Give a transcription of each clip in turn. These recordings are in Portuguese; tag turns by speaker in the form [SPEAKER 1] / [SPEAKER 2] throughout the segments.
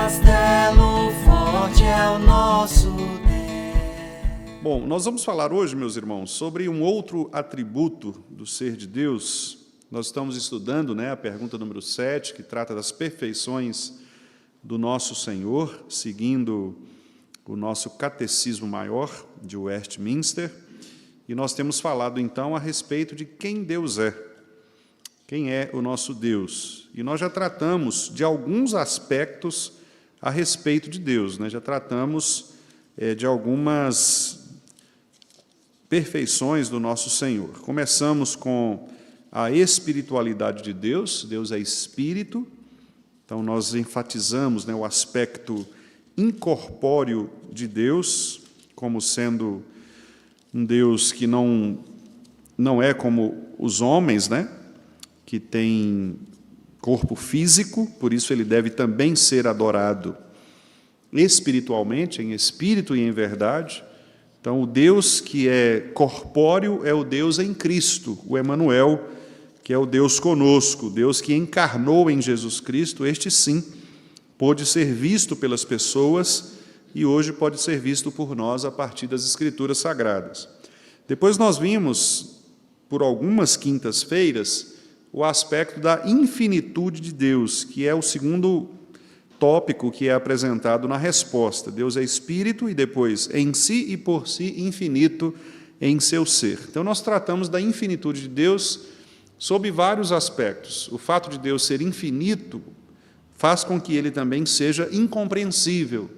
[SPEAKER 1] castelo forte é o nosso Deus.
[SPEAKER 2] Bom, nós vamos falar hoje, meus irmãos, sobre um outro atributo do ser de Deus. Nós estamos estudando, a pergunta número 7, que trata das perfeições do nosso Senhor, seguindo o nosso Catecismo Maior de Westminster. E nós temos falado, então, a respeito de quem Deus é. Quem é o nosso Deus? E nós já tratamos de alguns aspectos a respeito de Deus, Já tratamos de algumas perfeições do nosso Senhor. Começamos com a espiritualidade de Deus. Deus é espírito, então nós enfatizamos o aspecto incorpóreo de Deus, como sendo um Deus que não é como os homens, que tem corpo físico, por isso ele deve também ser adorado espiritualmente, em espírito e em verdade. Então, o Deus que é corpóreo é o Deus em Cristo, o Emanuel, que é o Deus conosco, o Deus que encarnou em Jesus Cristo. Este sim pôde ser visto pelas pessoas e hoje pode ser visto por nós a partir das Escrituras Sagradas. Depois nós vimos, por algumas quintas-feiras, o aspecto da infinitude de Deus, que é o segundo tópico que é apresentado na resposta. Deus é espírito e depois em si e por si infinito em seu ser. Então nós tratamos da infinitude de Deus sob vários aspectos. O fato de Deus ser infinito faz com que ele também seja incompreensível.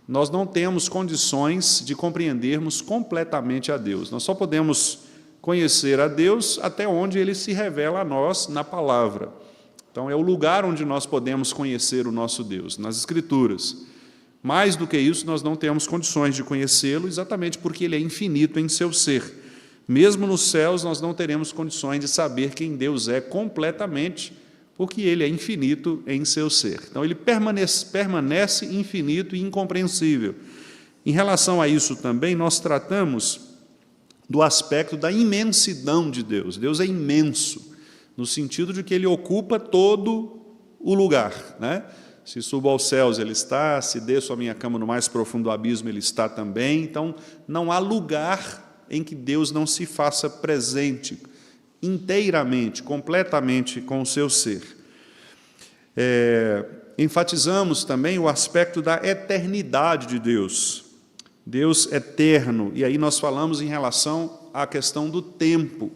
[SPEAKER 2] Nós não temos condições de compreendermos completamente a Deus. Nós só podemos conhecer a Deus até onde ele se revela a nós na palavra. Então, é o lugar onde nós podemos conhecer o nosso Deus, nas Escrituras. Mais do que isso, nós não temos condições de conhecê-lo, exatamente porque ele é infinito em seu ser. Mesmo nos céus, nós não teremos condições de saber quem Deus é completamente, porque ele é infinito em seu ser. Então, ele permanece infinito e incompreensível. Em relação a isso também, nós tratamos do aspecto da imensidão de Deus. Deus é imenso, no sentido de que ele ocupa todo o lugar. Se subo aos céus, ele está, se desço a minha cama no mais profundo abismo, ele está também. Então, não há lugar em que Deus não se faça presente inteiramente, completamente com o seu ser. Enfatizamos também o aspecto da eternidade de Deus. Deus eterno, e aí nós falamos em relação à questão do tempo.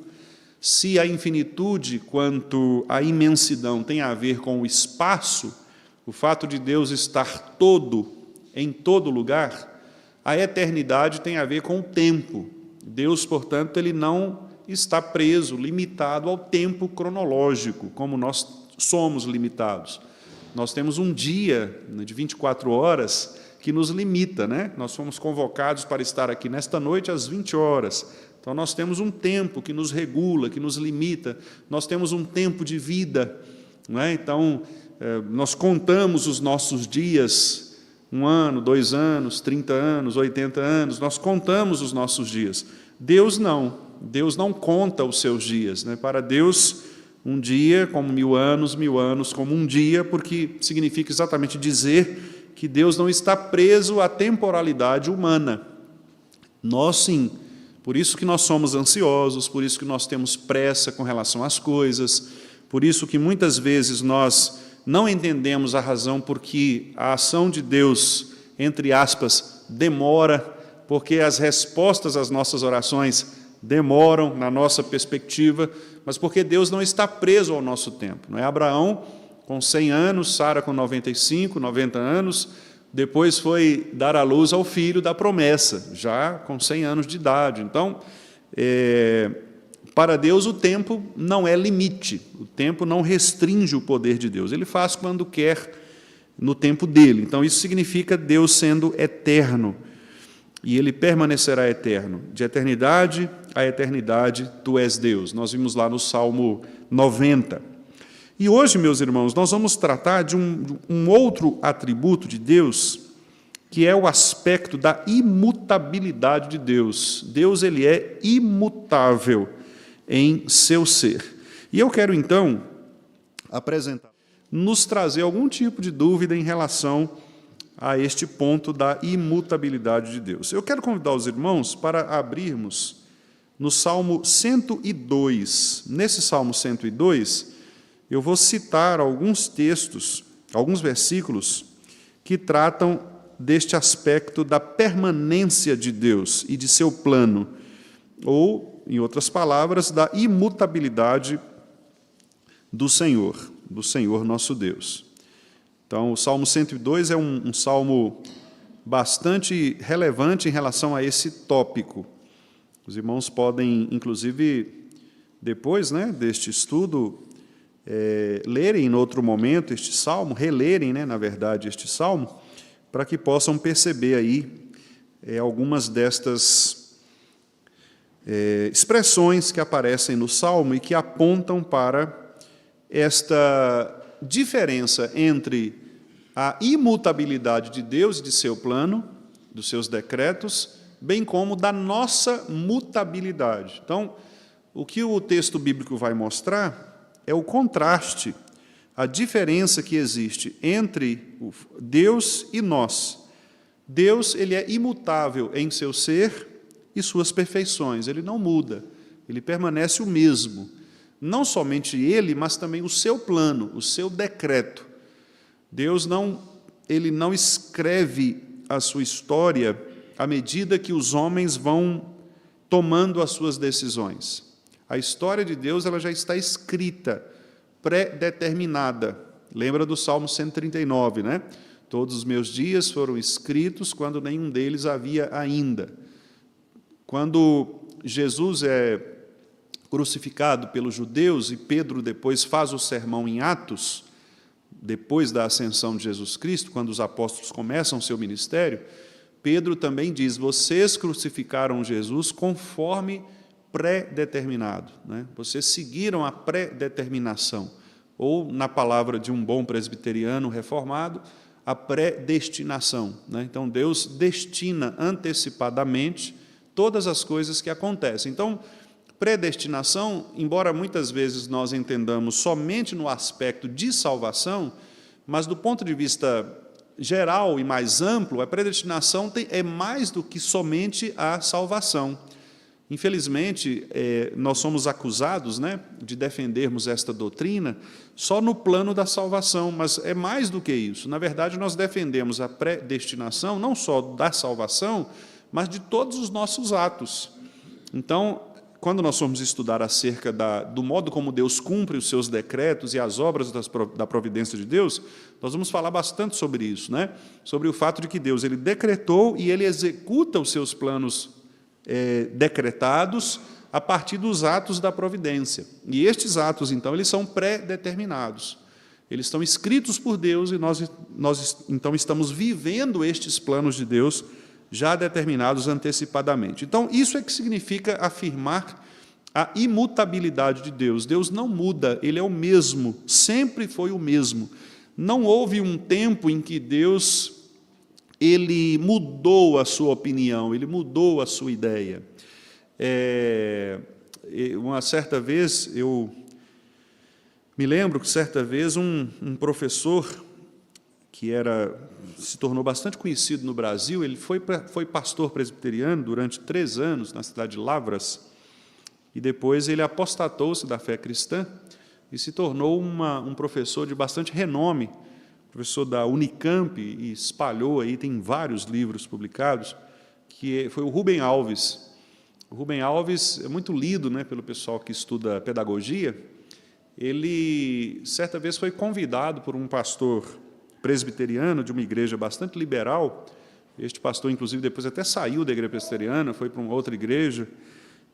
[SPEAKER 2] Se a infinitude quanto a imensidão tem a ver com o espaço, o fato de Deus estar em todo lugar, a eternidade tem a ver com o tempo. Deus, portanto, ele não está preso, limitado ao tempo cronológico, como nós somos limitados. Nós temos um dia de 24 horas que nos limita, Nós fomos convocados para estar aqui nesta noite às 20 horas. Então, nós temos um tempo que nos regula, que nos limita. Nós temos um tempo de vida, Então, nós contamos os nossos dias, 1 ano, 2 anos, 30 anos, 80 anos, nós contamos os nossos dias. Deus não conta os seus dias. Para Deus, um dia como 1000 anos como um dia, porque significa exatamente dizer que Deus não está preso à temporalidade humana. Nós sim, por isso que nós somos ansiosos, por isso que nós temos pressa com relação às coisas, por isso que muitas vezes nós não entendemos a razão por que a ação de Deus, entre aspas, demora, porque as respostas às nossas orações demoram na nossa perspectiva, mas porque Deus não está preso ao nosso tempo. Abraão, com 100 anos, Sara com 95, 90 anos, depois foi dar à luz ao filho da promessa, já com 100 anos de idade. Então, para Deus o tempo não é limite, o tempo não restringe o poder de Deus, ele faz quando quer, no tempo dele. Então, isso significa Deus sendo eterno, e ele permanecerá eterno. De eternidade a eternidade, tu és Deus. Nós vimos lá no Salmo 90. E hoje, meus irmãos, nós vamos tratar de um outro atributo de Deus, que é o aspecto da imutabilidade de Deus. Deus, ele é imutável em seu ser. E eu quero, então, nos trazer algum tipo de dúvida em relação a este ponto da imutabilidade de Deus. Eu quero convidar os irmãos para abrirmos no Salmo 102. Nesse Salmo 102, eu vou citar alguns textos, alguns versículos, que tratam deste aspecto da permanência de Deus e de seu plano, ou, em outras palavras, da imutabilidade do Senhor nosso Deus. Então, o Salmo 102 é um salmo bastante relevante em relação a esse tópico. Os irmãos podem, inclusive, depois deste estudo, lerem em outro momento este salmo, relerem, na verdade, este salmo, para que possam perceber aí algumas destas expressões que aparecem no salmo e que apontam para esta diferença entre a imutabilidade de Deus e de seu plano, dos seus decretos, bem como da nossa mutabilidade. Então, o que o texto bíblico vai mostrar é o contraste, a diferença que existe entre Deus e nós. Deus, ele é imutável em seu ser e suas perfeições, ele não muda, ele permanece o mesmo. Não somente ele, mas também o seu plano, o seu decreto. Deus ele não escreve a sua história à medida que os homens vão tomando as suas decisões. A história de Deus ela já está escrita, pré-determinada. Lembra do Salmo 139, né? Todos os meus dias foram escritos quando nenhum deles havia ainda. Quando Jesus é crucificado pelos judeus e Pedro depois faz o sermão em Atos, depois da ascensão de Jesus Cristo, quando os apóstolos começam o seu ministério, Pedro também diz, vocês crucificaram Jesus conforme pré-determinado. Vocês seguiram a pré-determinação, ou, na palavra de um bom presbiteriano reformado, a predestinação. Então, Deus destina antecipadamente todas as coisas que acontecem. Então, predestinação, embora muitas vezes nós entendamos somente no aspecto de salvação, mas do ponto de vista geral e mais amplo, a predestinação é mais do que somente a salvação. Infelizmente, nós somos acusados de defendermos esta doutrina só no plano da salvação, mas é mais do que isso. Na verdade, nós defendemos a predestinação não só da salvação, mas de todos os nossos atos. Então, quando nós formos estudar acerca do modo como Deus cumpre os seus decretos e as obras da providência de Deus, nós vamos falar bastante sobre isso, sobre o fato de que Deus ele decretou e ele executa os seus planos decretados a partir dos atos da providência. E estes atos, então, eles são pré-determinados. Eles estão escritos por Deus e nós então, estamos vivendo estes planos de Deus já determinados antecipadamente. Então, isso é que significa afirmar a imutabilidade de Deus. Deus não muda, ele é o mesmo, sempre foi o mesmo. Não houve um tempo em que Deus ele mudou a sua opinião, ele mudou a sua ideia. Uma certa vez, eu me lembro que certa vez um professor que se tornou bastante conhecido no Brasil, ele foi pastor presbiteriano durante 3 anos na cidade de Lavras, e depois ele apostatou-se da fé cristã e se tornou um professor de bastante renome, professor da Unicamp, e espalhou aí, tem vários livros publicados, que foi o Rubem Alves. O Rubem Alves é muito lido pelo pessoal que estuda pedagogia. Ele, certa vez, foi convidado por um pastor presbiteriano de uma igreja bastante liberal. Este pastor, inclusive, depois até saiu da igreja presbiteriana, foi para uma outra igreja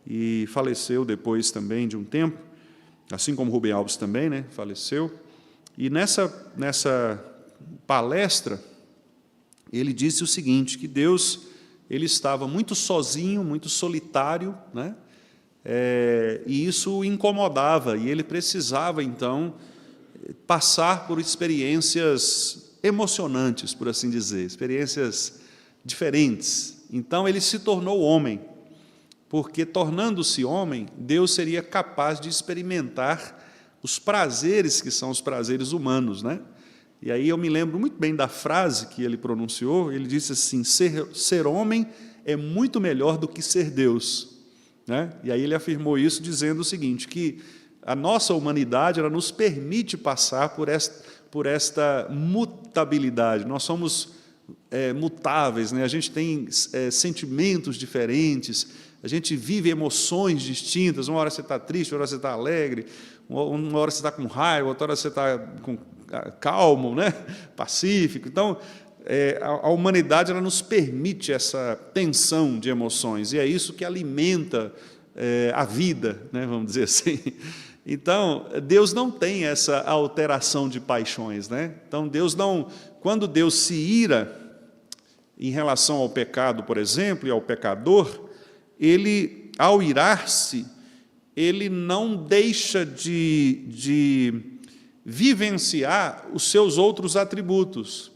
[SPEAKER 2] e faleceu depois também de um tempo, assim como Rubem Alves também, faleceu. E nessa palestra, ele disse o seguinte, que Deus ele estava muito sozinho, muito solitário, e isso o incomodava, e ele precisava, então, passar por experiências emocionantes, por assim dizer, experiências diferentes. Então, ele se tornou homem, porque, tornando-se homem, Deus seria capaz de experimentar os prazeres que são os prazeres humanos, E aí eu me lembro muito bem da frase que ele pronunciou. Ele disse assim: ser homem é muito melhor do que ser Deus. Né? E aí ele afirmou isso dizendo o seguinte, que a nossa humanidade ela nos permite passar por esta mutabilidade. Nós somos mutáveis, né? A gente tem sentimentos diferentes, a gente vive emoções distintas. Uma hora você está triste, outra hora você está alegre, uma hora você está com raiva, outra hora você está calmo, né? Pacífico. Então, a humanidade ela nos permite essa tensão de emoções, e é isso que alimenta a vida, né? Vamos dizer assim. Então, Deus não tem essa alteração de paixões, né? Então, Deus não, quando Deus se ira em relação ao pecado, por exemplo, e ao pecador, ele, ao irar-se, ele não deixa de vivenciar os seus outros atributos.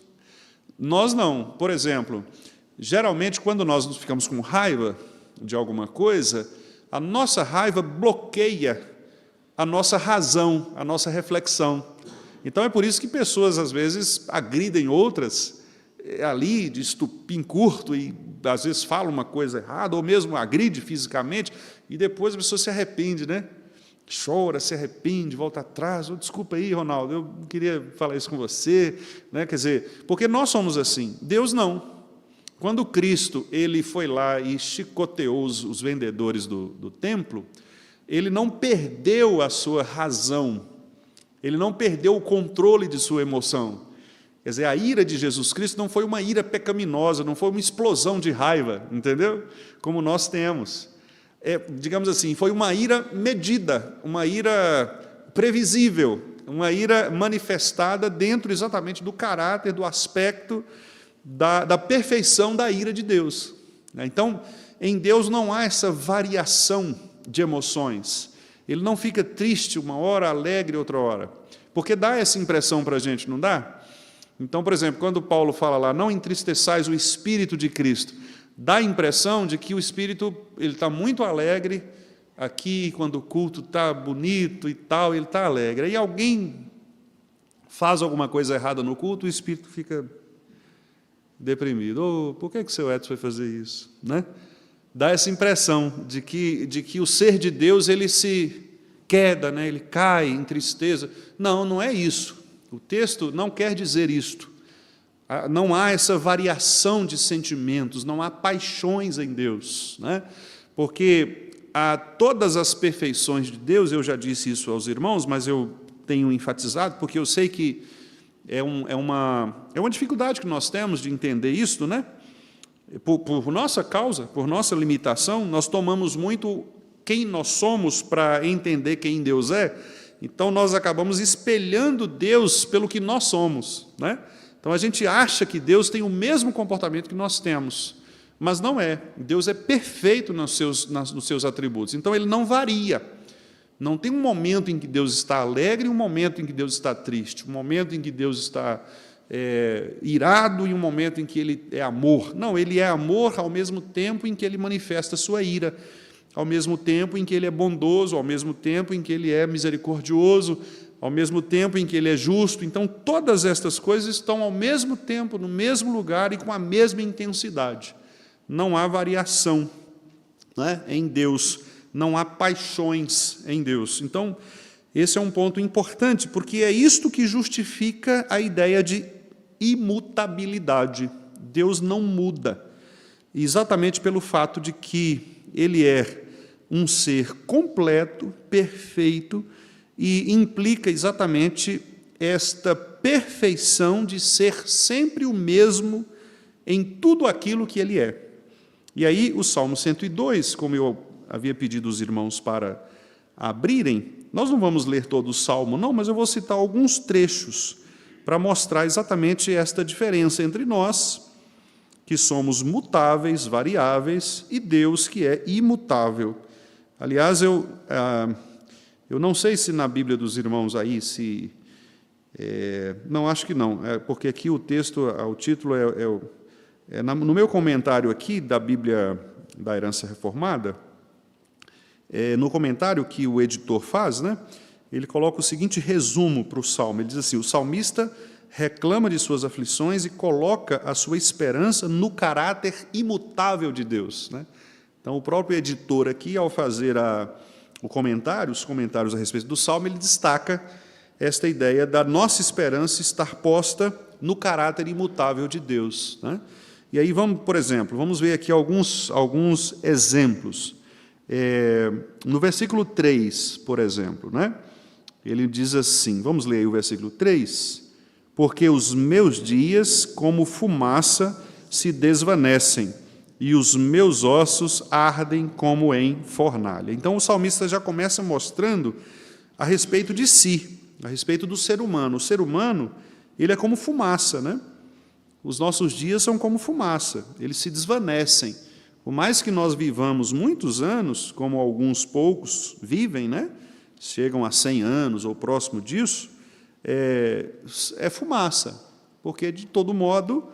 [SPEAKER 2] Nós não. Por exemplo, geralmente, quando nós ficamos com raiva de alguma coisa, a nossa raiva bloqueia a nossa razão, a nossa reflexão. Então, é por isso que pessoas, às vezes, agridem outras ali, de estupim curto, e às vezes fala uma coisa errada, ou mesmo agride fisicamente, e depois a pessoa se arrepende, né? Chora, se arrepende, volta atrás. Oh, desculpa aí, Ronaldo, eu não queria falar isso com você. Né? Quer dizer, porque nós somos assim, Deus não. Quando Cristo ele foi lá e chicoteou os vendedores do templo, ele não perdeu a sua razão, ele não perdeu o controle de sua emoção. Quer dizer, a ira de Jesus Cristo não foi uma ira pecaminosa, não foi uma explosão de raiva, entendeu? Como nós temos. Digamos assim, foi uma ira medida, uma ira previsível, uma ira manifestada dentro exatamente do caráter, do aspecto, da perfeição da ira de Deus. Então, em Deus não há essa variação de emoções. Ele não fica triste uma hora, alegre outra hora. Porque dá essa impressão para a gente, não dá? Então, por exemplo, quando Paulo fala lá, não entristeçais o Espírito de Cristo, dá a impressão de que o Espírito está muito alegre, aqui, quando o culto está bonito e tal, ele está alegre. Aí alguém faz alguma coisa errada no culto, o Espírito fica deprimido. Oh, por que o seu Edson foi fazer isso? Né? Dá essa impressão de que o ser de Deus ele se queda, né? Ele cai em tristeza. Não, não é isso. O texto não quer dizer isto. Não há essa variação de sentimentos, não há paixões em Deus, né? Porque todas as perfeições de Deus, eu já disse isso aos irmãos, mas eu tenho enfatizado, porque eu sei que é uma dificuldade que nós temos de entender isso, né? Por nossa causa, por nossa limitação, nós tomamos muito quem nós somos para entender quem Deus é. Então, nós acabamos espelhando Deus pelo que nós somos, né? Então, a gente acha que Deus tem o mesmo comportamento que nós temos, mas não é. Deus é perfeito nos seus atributos, então Ele não varia. Não tem um momento em que Deus está alegre e um momento em que Deus está triste, um momento em que Deus está irado e um momento em que Ele é amor. Não, Ele é amor ao mesmo tempo em que Ele manifesta a sua ira, ao mesmo tempo em que Ele é bondoso, ao mesmo tempo em que Ele é misericordioso, ao mesmo tempo em que Ele é justo. Então, todas estas coisas estão ao mesmo tempo, no mesmo lugar e com a mesma intensidade. Não há variação, né, em Deus, não há paixões em Deus. Então, esse é um ponto importante, porque é isto que justifica a ideia de imutabilidade. Deus não muda, exatamente pelo fato de que Ele é um ser completo, perfeito, e implica exatamente esta perfeição de ser sempre o mesmo em tudo aquilo que Ele é. E aí o Salmo 102, como eu havia pedido aos irmãos para abrirem, nós não vamos ler todo o Salmo, não, mas eu vou citar alguns trechos para mostrar exatamente esta diferença entre nós, que somos mutáveis, variáveis, e Deus que é imutável. Aliás, eu não sei se na Bíblia dos irmãos aí, não, acho que não, porque aqui o texto, o título no meu comentário aqui da Bíblia da Herança Reformada, no comentário que o editor faz, né, ele coloca o seguinte resumo para o Salmo, ele diz assim: o salmista reclama de suas aflições e coloca a sua esperança no caráter imutável de Deus, né? Então, o próprio editor aqui, ao fazer os comentários a respeito do Salmo, ele destaca esta ideia da nossa esperança estar posta no caráter imutável de Deus, né? E aí, por exemplo, vamos ver aqui alguns exemplos. No versículo 3, por exemplo, né? Ele diz assim, vamos ler aí o versículo 3, porque os meus dias, como fumaça, se desvanecem, e os meus ossos ardem como em fornalha. Então, o salmista já começa mostrando a respeito de si, a respeito do ser humano. O ser humano, ele é como fumaça, né? Os nossos dias são como fumaça, eles se desvanecem. Por mais que nós vivamos muitos anos, como alguns poucos vivem, né? Chegam a 100 anos ou próximo disso, é fumaça, porque, de todo modo,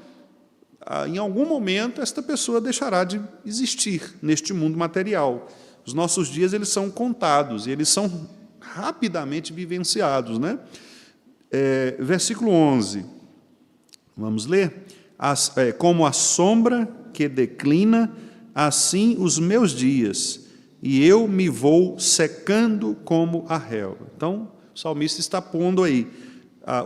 [SPEAKER 2] em algum momento, esta pessoa deixará de existir neste mundo material. Os nossos dias, eles são contados, e eles são rapidamente vivenciados, né? Versículo 11, vamos ler? Como a sombra que declina, assim os meus dias, e eu me vou secando como a relva. Então, o salmista está pondo aí,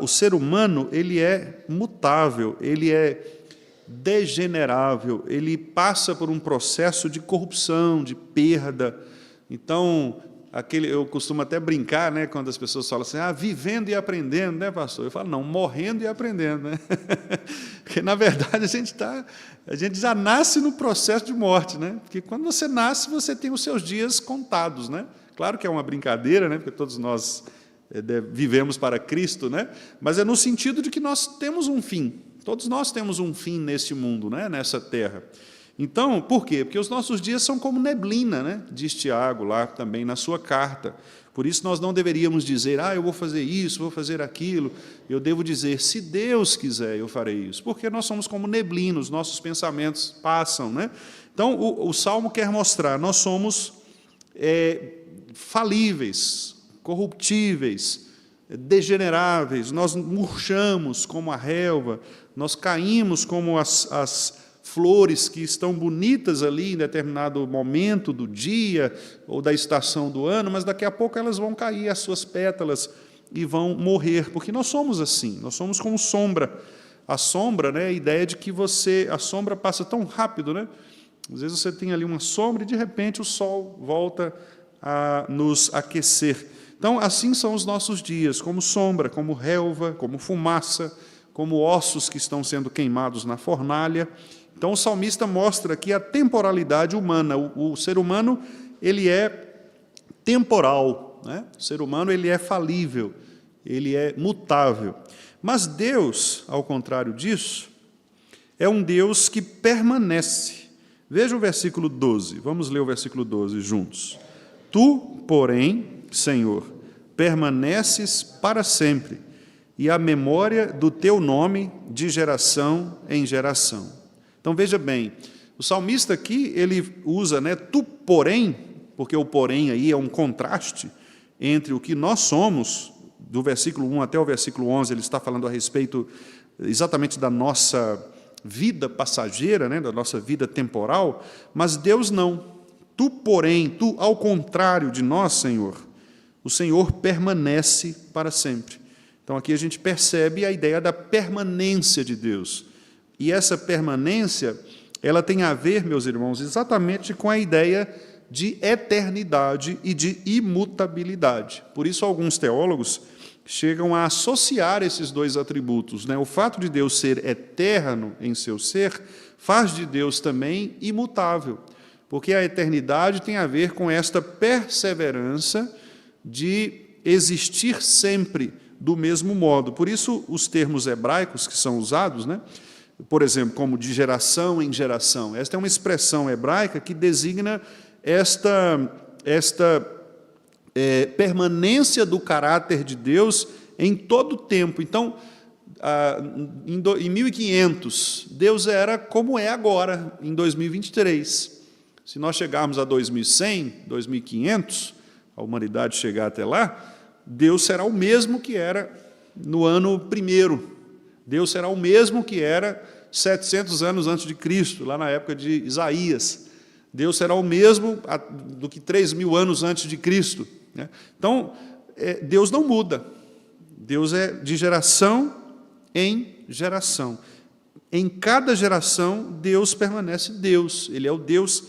[SPEAKER 2] o ser humano, ele é mutável, ele é degenerável, ele passa por um processo de corrupção, de perda. Então, eu costumo até brincar, né, quando as pessoas falam assim, vivendo e aprendendo, né, pastor? Eu falo, não, morrendo e aprendendo, né? Porque, na verdade, a gente já nasce no processo de morte, né? Porque quando você nasce, você tem os seus dias contados, né? Claro que é uma brincadeira, né, porque todos nós vivemos para Cristo, né? Mas é no sentido de que nós temos um fim. Todos nós temos um fim neste mundo, né, nessa terra. Então, por quê? Porque os nossos dias são como neblina, né? Diz Tiago lá também na sua carta. Por isso nós não deveríamos dizer, eu vou fazer isso, vou fazer aquilo. Eu devo dizer, se Deus quiser, eu farei isso. Porque nós somos como neblina, os nossos pensamentos passam, né? Então, o Salmo quer mostrar, nós somos falíveis, corruptíveis, degeneráveis, nós murchamos como a relva, nós caímos como as flores que estão bonitas ali em determinado momento do dia ou da estação do ano, mas daqui a pouco elas vão cair, as suas pétalas, e vão morrer, porque nós somos assim, nós somos como sombra. A sombra, né, a ideia de que a sombra passa tão rápido, né? Às vezes você tem ali uma sombra e, de repente, o sol volta a nos aquecer. Então, assim são os nossos dias, como sombra, como relva, como fumaça, como ossos que estão sendo queimados na fornalha. Então, o salmista mostra aqui a temporalidade humana. O ser humano, ele é temporal, né? O ser humano, ele é falível, ele é mutável. Mas Deus, ao contrário disso, é um Deus que permanece. Veja o versículo 12, vamos ler o versículo 12 juntos. Tu, porém, Senhor, permaneces para sempre, e a memória do teu nome de geração em geração. Então, veja bem, o salmista aqui, ele usa, né, tu, porém, porque o porém aí é um contraste entre o que nós somos, do versículo 1 até o versículo 11, ele está falando a respeito exatamente da nossa vida passageira, né, da nossa vida temporal, mas Deus não. Tu, porém, tu, ao contrário de nós, Senhor, o Senhor permanece para sempre. Então, aqui a gente percebe a ideia da permanência de Deus. E essa permanência, ela tem a ver, meus irmãos, exatamente com a ideia de eternidade e de imutabilidade. Por isso, alguns teólogos chegam a associar esses dois atributos, né? O fato de Deus ser eterno em seu ser, faz de Deus também imutável, porque a eternidade tem a ver com esta perseverança de existir sempre do mesmo modo. Por isso, os termos hebraicos que são usados, né? Por exemplo, como de geração em geração. Esta é uma expressão hebraica que designa esta permanência do caráter de Deus em todo o tempo. Então, em 1500, Deus era como é agora, em 2023. Se nós chegarmos a 2100, 2500, a humanidade chegar até lá, Deus será o mesmo que era no ano 1º. Deus será o mesmo que era 700 anos antes de Cristo, lá na época de Isaías. Deus será o mesmo do que 3.000 anos antes de Cristo. Então, Deus não muda. Deus é de geração em geração. Em cada geração, Deus permanece Deus. Ele é o Deus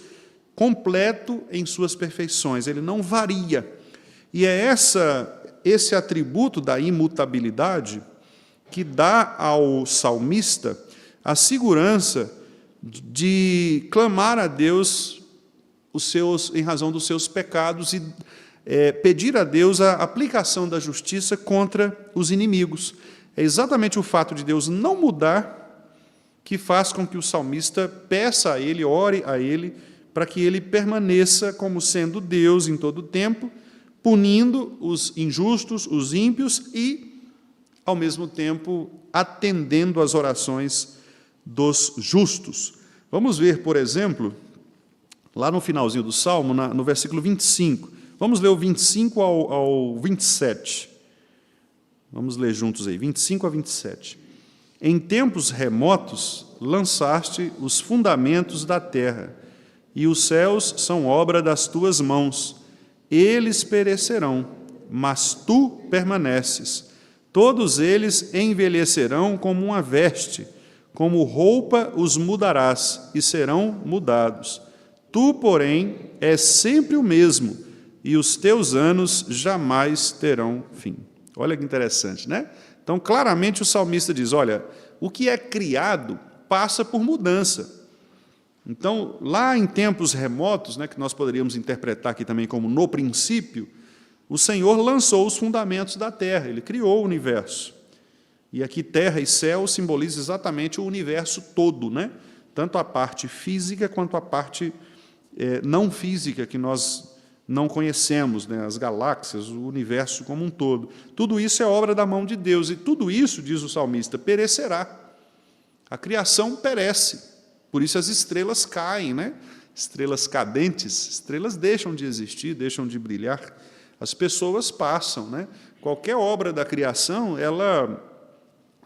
[SPEAKER 2] completo em suas perfeições. Ele não varia. E é esse atributo da imutabilidade que dá ao salmista a segurança de clamar a Deus em razão dos seus pecados e pedir a Deus a aplicação da justiça contra os inimigos. É exatamente o fato de Deus não mudar que faz com que o salmista peça a Ele, ore a Ele, para que Ele permaneça como sendo Deus em todo o tempo, punindo os injustos, os ímpios e, ao mesmo tempo, atendendo às orações dos justos. Vamos ver, por exemplo, lá no finalzinho do Salmo, no versículo 25. Vamos ler o 25 ao 27. Vamos ler juntos aí, 25 a 27. Em tempos remotos lançaste os fundamentos da terra, e os céus são obra das tuas mãos. Eles perecerão, mas tu permaneces. Todos eles envelhecerão como uma veste, como roupa os mudarás, e serão mudados. Tu, porém, és sempre o mesmo, e os teus anos jamais terão fim. Olha que interessante, né? Então, claramente, o salmista diz, olha, o que é criado passa por mudança. Então, lá em tempos remotos, né, que nós poderíamos interpretar aqui também como no princípio, o Senhor lançou os fundamentos da terra, Ele criou o universo. E aqui terra e céu simbolizam exatamente o universo todo, né? Tanto a parte física quanto a parte não física que nós não conhecemos, né? As galáxias, o universo como um todo. Tudo isso é obra da mão de Deus, e tudo isso, diz o salmista, perecerá. A criação perece, por isso as estrelas caem, né? Estrelas cadentes, estrelas deixam de existir, deixam de brilhar, as pessoas passam, né? Qualquer obra da criação, ela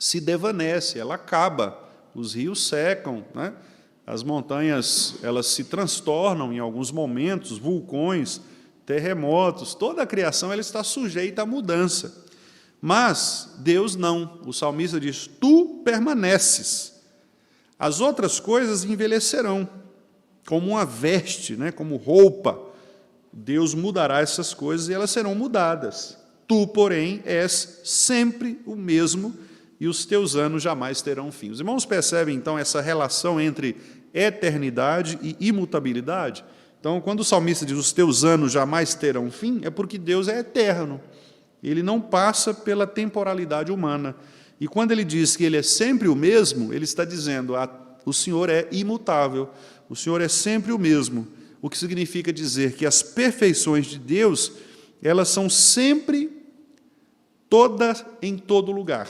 [SPEAKER 2] se desvanece, ela acaba, os rios secam, né? As montanhas, elas se transtornam em alguns momentos, vulcões, terremotos, toda a criação ela está sujeita à mudança. Mas Deus não, o salmista diz, tu permaneces. As outras coisas envelhecerão, como uma veste, né? Como roupa. Deus mudará essas coisas e elas serão mudadas. Tu, porém, és sempre o mesmo, e os teus anos jamais terão fim. Os irmãos percebem, então, essa relação entre eternidade e imutabilidade? Então, quando o salmista diz, os teus anos jamais terão fim, é porque Deus é eterno. Ele não passa pela temporalidade humana. E quando ele diz que ele é sempre o mesmo, ele está dizendo, o Senhor é imutável, o Senhor é sempre o mesmo. O que significa dizer que as perfeições de Deus, elas são sempre todas em todo lugar.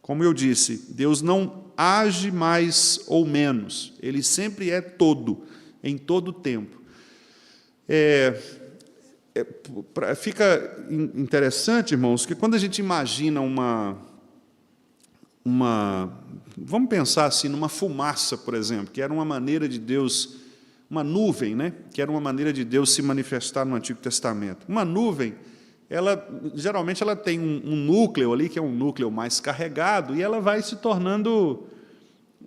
[SPEAKER 2] Como eu disse, Deus não age mais ou menos, Ele sempre é todo, em todo o tempo. Fica interessante, irmãos, que quando a gente imagina vamos pensar assim, numa fumaça, por exemplo, que era uma maneira de Deus, uma nuvem, né? Que era uma maneira de Deus se manifestar no Antigo Testamento. Uma nuvem, geralmente ela tem um núcleo ali, que é um núcleo mais carregado, e ela vai se tornando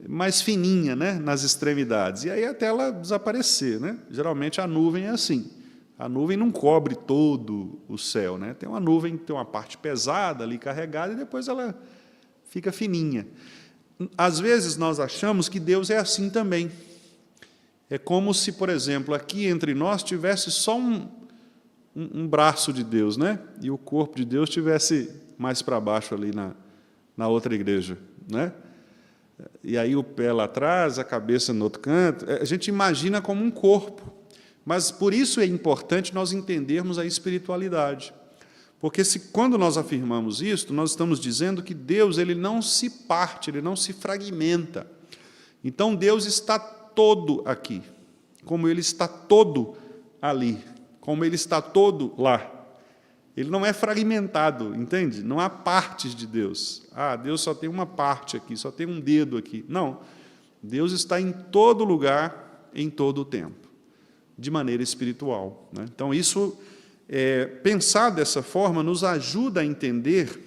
[SPEAKER 2] mais fininha, né, nas extremidades, e aí até ela desaparecer, né? Geralmente a nuvem é assim, a nuvem não cobre todo o céu, né? Tem uma nuvem, tem uma parte pesada ali carregada, e depois ela fica fininha. Às vezes nós achamos que Deus é assim também. É como se, por exemplo, aqui entre nós tivesse só um braço de Deus, né? E o corpo de Deus estivesse mais para baixo ali na outra igreja, né? E aí o pé lá atrás, a cabeça no outro canto. A gente imagina como um corpo, mas por isso é importante nós entendermos a espiritualidade. Porque quando nós afirmamos isso, nós estamos dizendo que Deus ele não se parte, Ele não se fragmenta. Então Deus está todo aqui, como Ele está todo ali, como Ele está todo lá. Ele não é fragmentado, entende? Não há partes de Deus. Deus só tem uma parte aqui, só tem um dedo aqui. Não. Deus está em todo lugar, em todo o tempo, de maneira espiritual, né? Então, isso, pensar dessa forma, nos ajuda a entender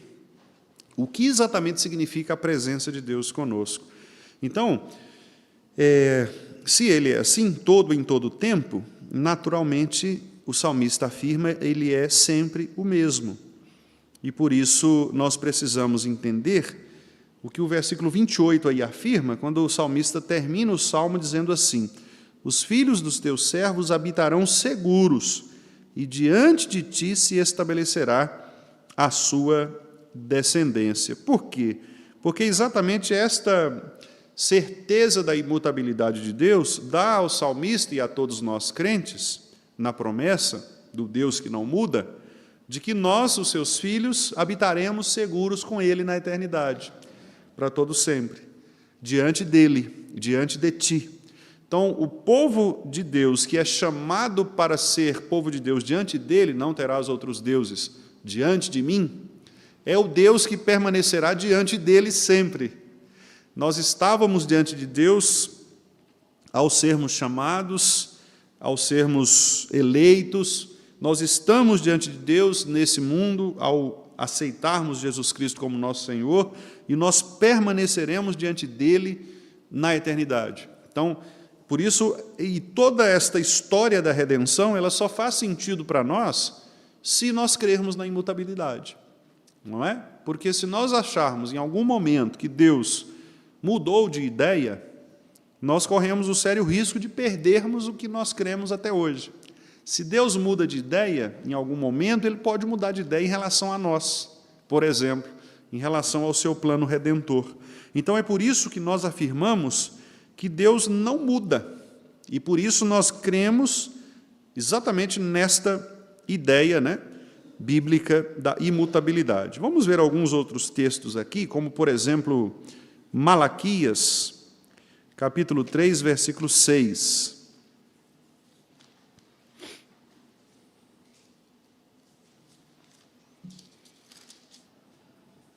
[SPEAKER 2] o que exatamente significa a presença de Deus conosco. Então, se ele é assim, todo em todo tempo, naturalmente, o salmista afirma, ele é sempre o mesmo. E por isso nós precisamos entender o que o versículo 28 aí afirma, quando o salmista termina o salmo dizendo assim: os filhos dos teus servos habitarão seguros, e diante de ti se estabelecerá a sua descendência. Por quê? Porque exatamente esta certeza da imutabilidade de Deus dá ao salmista e a todos nós crentes, na promessa do Deus que não muda, de que nós, os seus filhos, habitaremos seguros com Ele na eternidade, para todo sempre, diante dEle, diante de ti. Então, o povo de Deus, que é chamado para ser povo de Deus diante dEle, não terás outros deuses diante de mim, é o Deus que permanecerá diante dEle sempre. Nós estávamos diante de Deus ao sermos chamados, ao sermos eleitos, nós estamos diante de Deus nesse mundo ao aceitarmos Jesus Cristo como nosso Senhor, e nós permaneceremos diante dEle na eternidade. Então, por isso, e toda esta história da redenção, ela só faz sentido para nós se nós crermos na imutabilidade, não é? Porque se nós acharmos em algum momento que Deus mudou de ideia, nós corremos o sério risco de perdermos o que nós cremos até hoje. Se Deus muda de ideia, em algum momento, Ele pode mudar de ideia em relação a nós, por exemplo, em relação ao seu plano redentor. Então, é por isso que nós afirmamos que Deus não muda, e por isso nós cremos exatamente nesta ideia, né, bíblica da imutabilidade. Vamos ver alguns outros textos aqui, como, por exemplo, Malaquias, capítulo 3, versículo 6.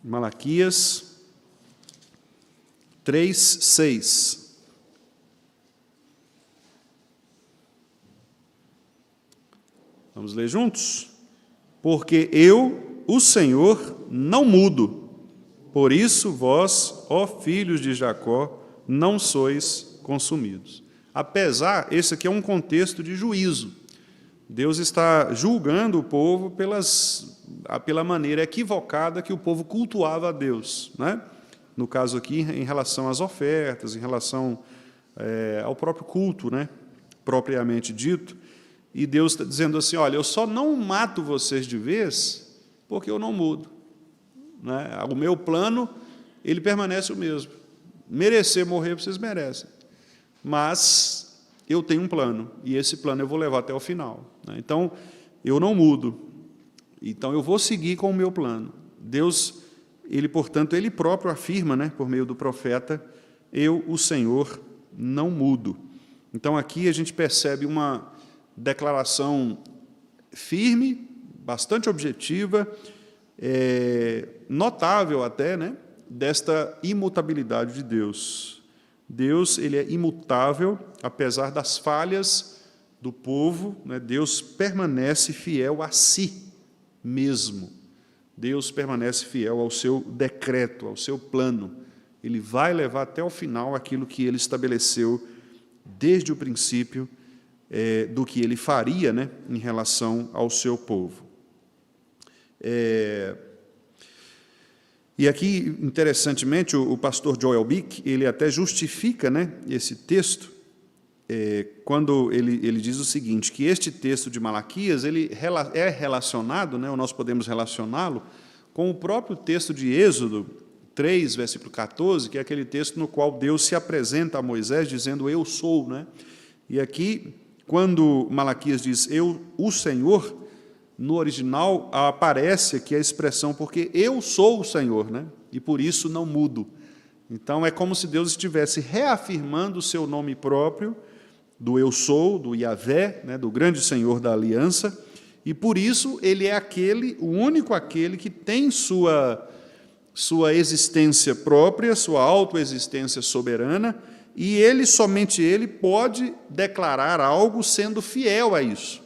[SPEAKER 2] Malaquias 3, 6. Vamos ler juntos? Porque eu, o Senhor, não mudo. Por isso vós, ó filhos de Jacó, não sois consumidos. Apesar, esse aqui é um contexto de juízo. Deus está julgando o povo pela maneira equivocada que o povo cultuava a Deus, né? No caso aqui, em relação às ofertas, em relação ao próprio culto, né, propriamente dito. E Deus está dizendo assim: olha, eu só não mato vocês de vez porque eu não mudo, né? O meu plano, ele permanece o mesmo. Merecer morrer, vocês merecem. Mas eu tenho um plano, e esse plano eu vou levar até o final, né? Então, eu não mudo. Então, eu vou seguir com o meu plano. Deus, portanto, Ele próprio afirma, né, por meio do profeta: eu, o Senhor, não mudo. Então, aqui a gente percebe uma declaração firme, bastante objetiva, notável até, né, desta imutabilidade de Deus. Deus, Ele é imutável, apesar das falhas do povo, né? Deus permanece fiel a si mesmo. Deus permanece fiel ao seu decreto, ao seu plano. Ele vai levar até o final aquilo que Ele estabeleceu desde o princípio do que Ele faria, né, em relação ao seu povo. E aqui, interessantemente, o pastor Joel Bick, ele até justifica, né, esse texto, quando ele diz o seguinte, que este texto de Malaquias ele é relacionado, né, ou nós podemos relacioná-lo, com o próprio texto de Êxodo 3, versículo 14, que é aquele texto no qual Deus se apresenta a Moisés dizendo: eu sou, né? E aqui, quando Malaquias diz eu, o Senhor, no original aparece aqui a expressão porque eu sou o Senhor, né? E por isso não mudo. Então é como se Deus estivesse reafirmando o seu nome próprio, do eu sou, do Yahvé, né? Do grande Senhor da aliança, E por isso ele é o único aquele que tem sua existência própria, sua autoexistência soberana, e somente ele pode declarar algo sendo fiel a isso.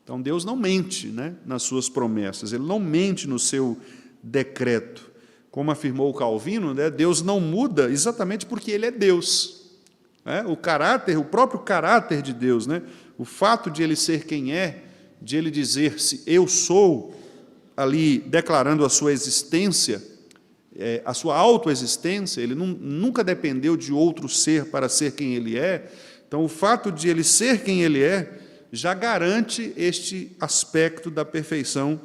[SPEAKER 2] Então Deus não mente, né, nas suas promessas, ele não mente no seu decreto. Como afirmou Calvino, né, Deus não muda exatamente porque ele é Deus. Né? O próprio caráter de Deus, né, o fato de ele ser quem é, de ele dizer-se eu sou, ali declarando a sua existência, a sua autoexistência, ele nunca dependeu de outro ser para ser quem ele é. Então, o fato de ele ser quem ele é já garante este aspecto da perfeição,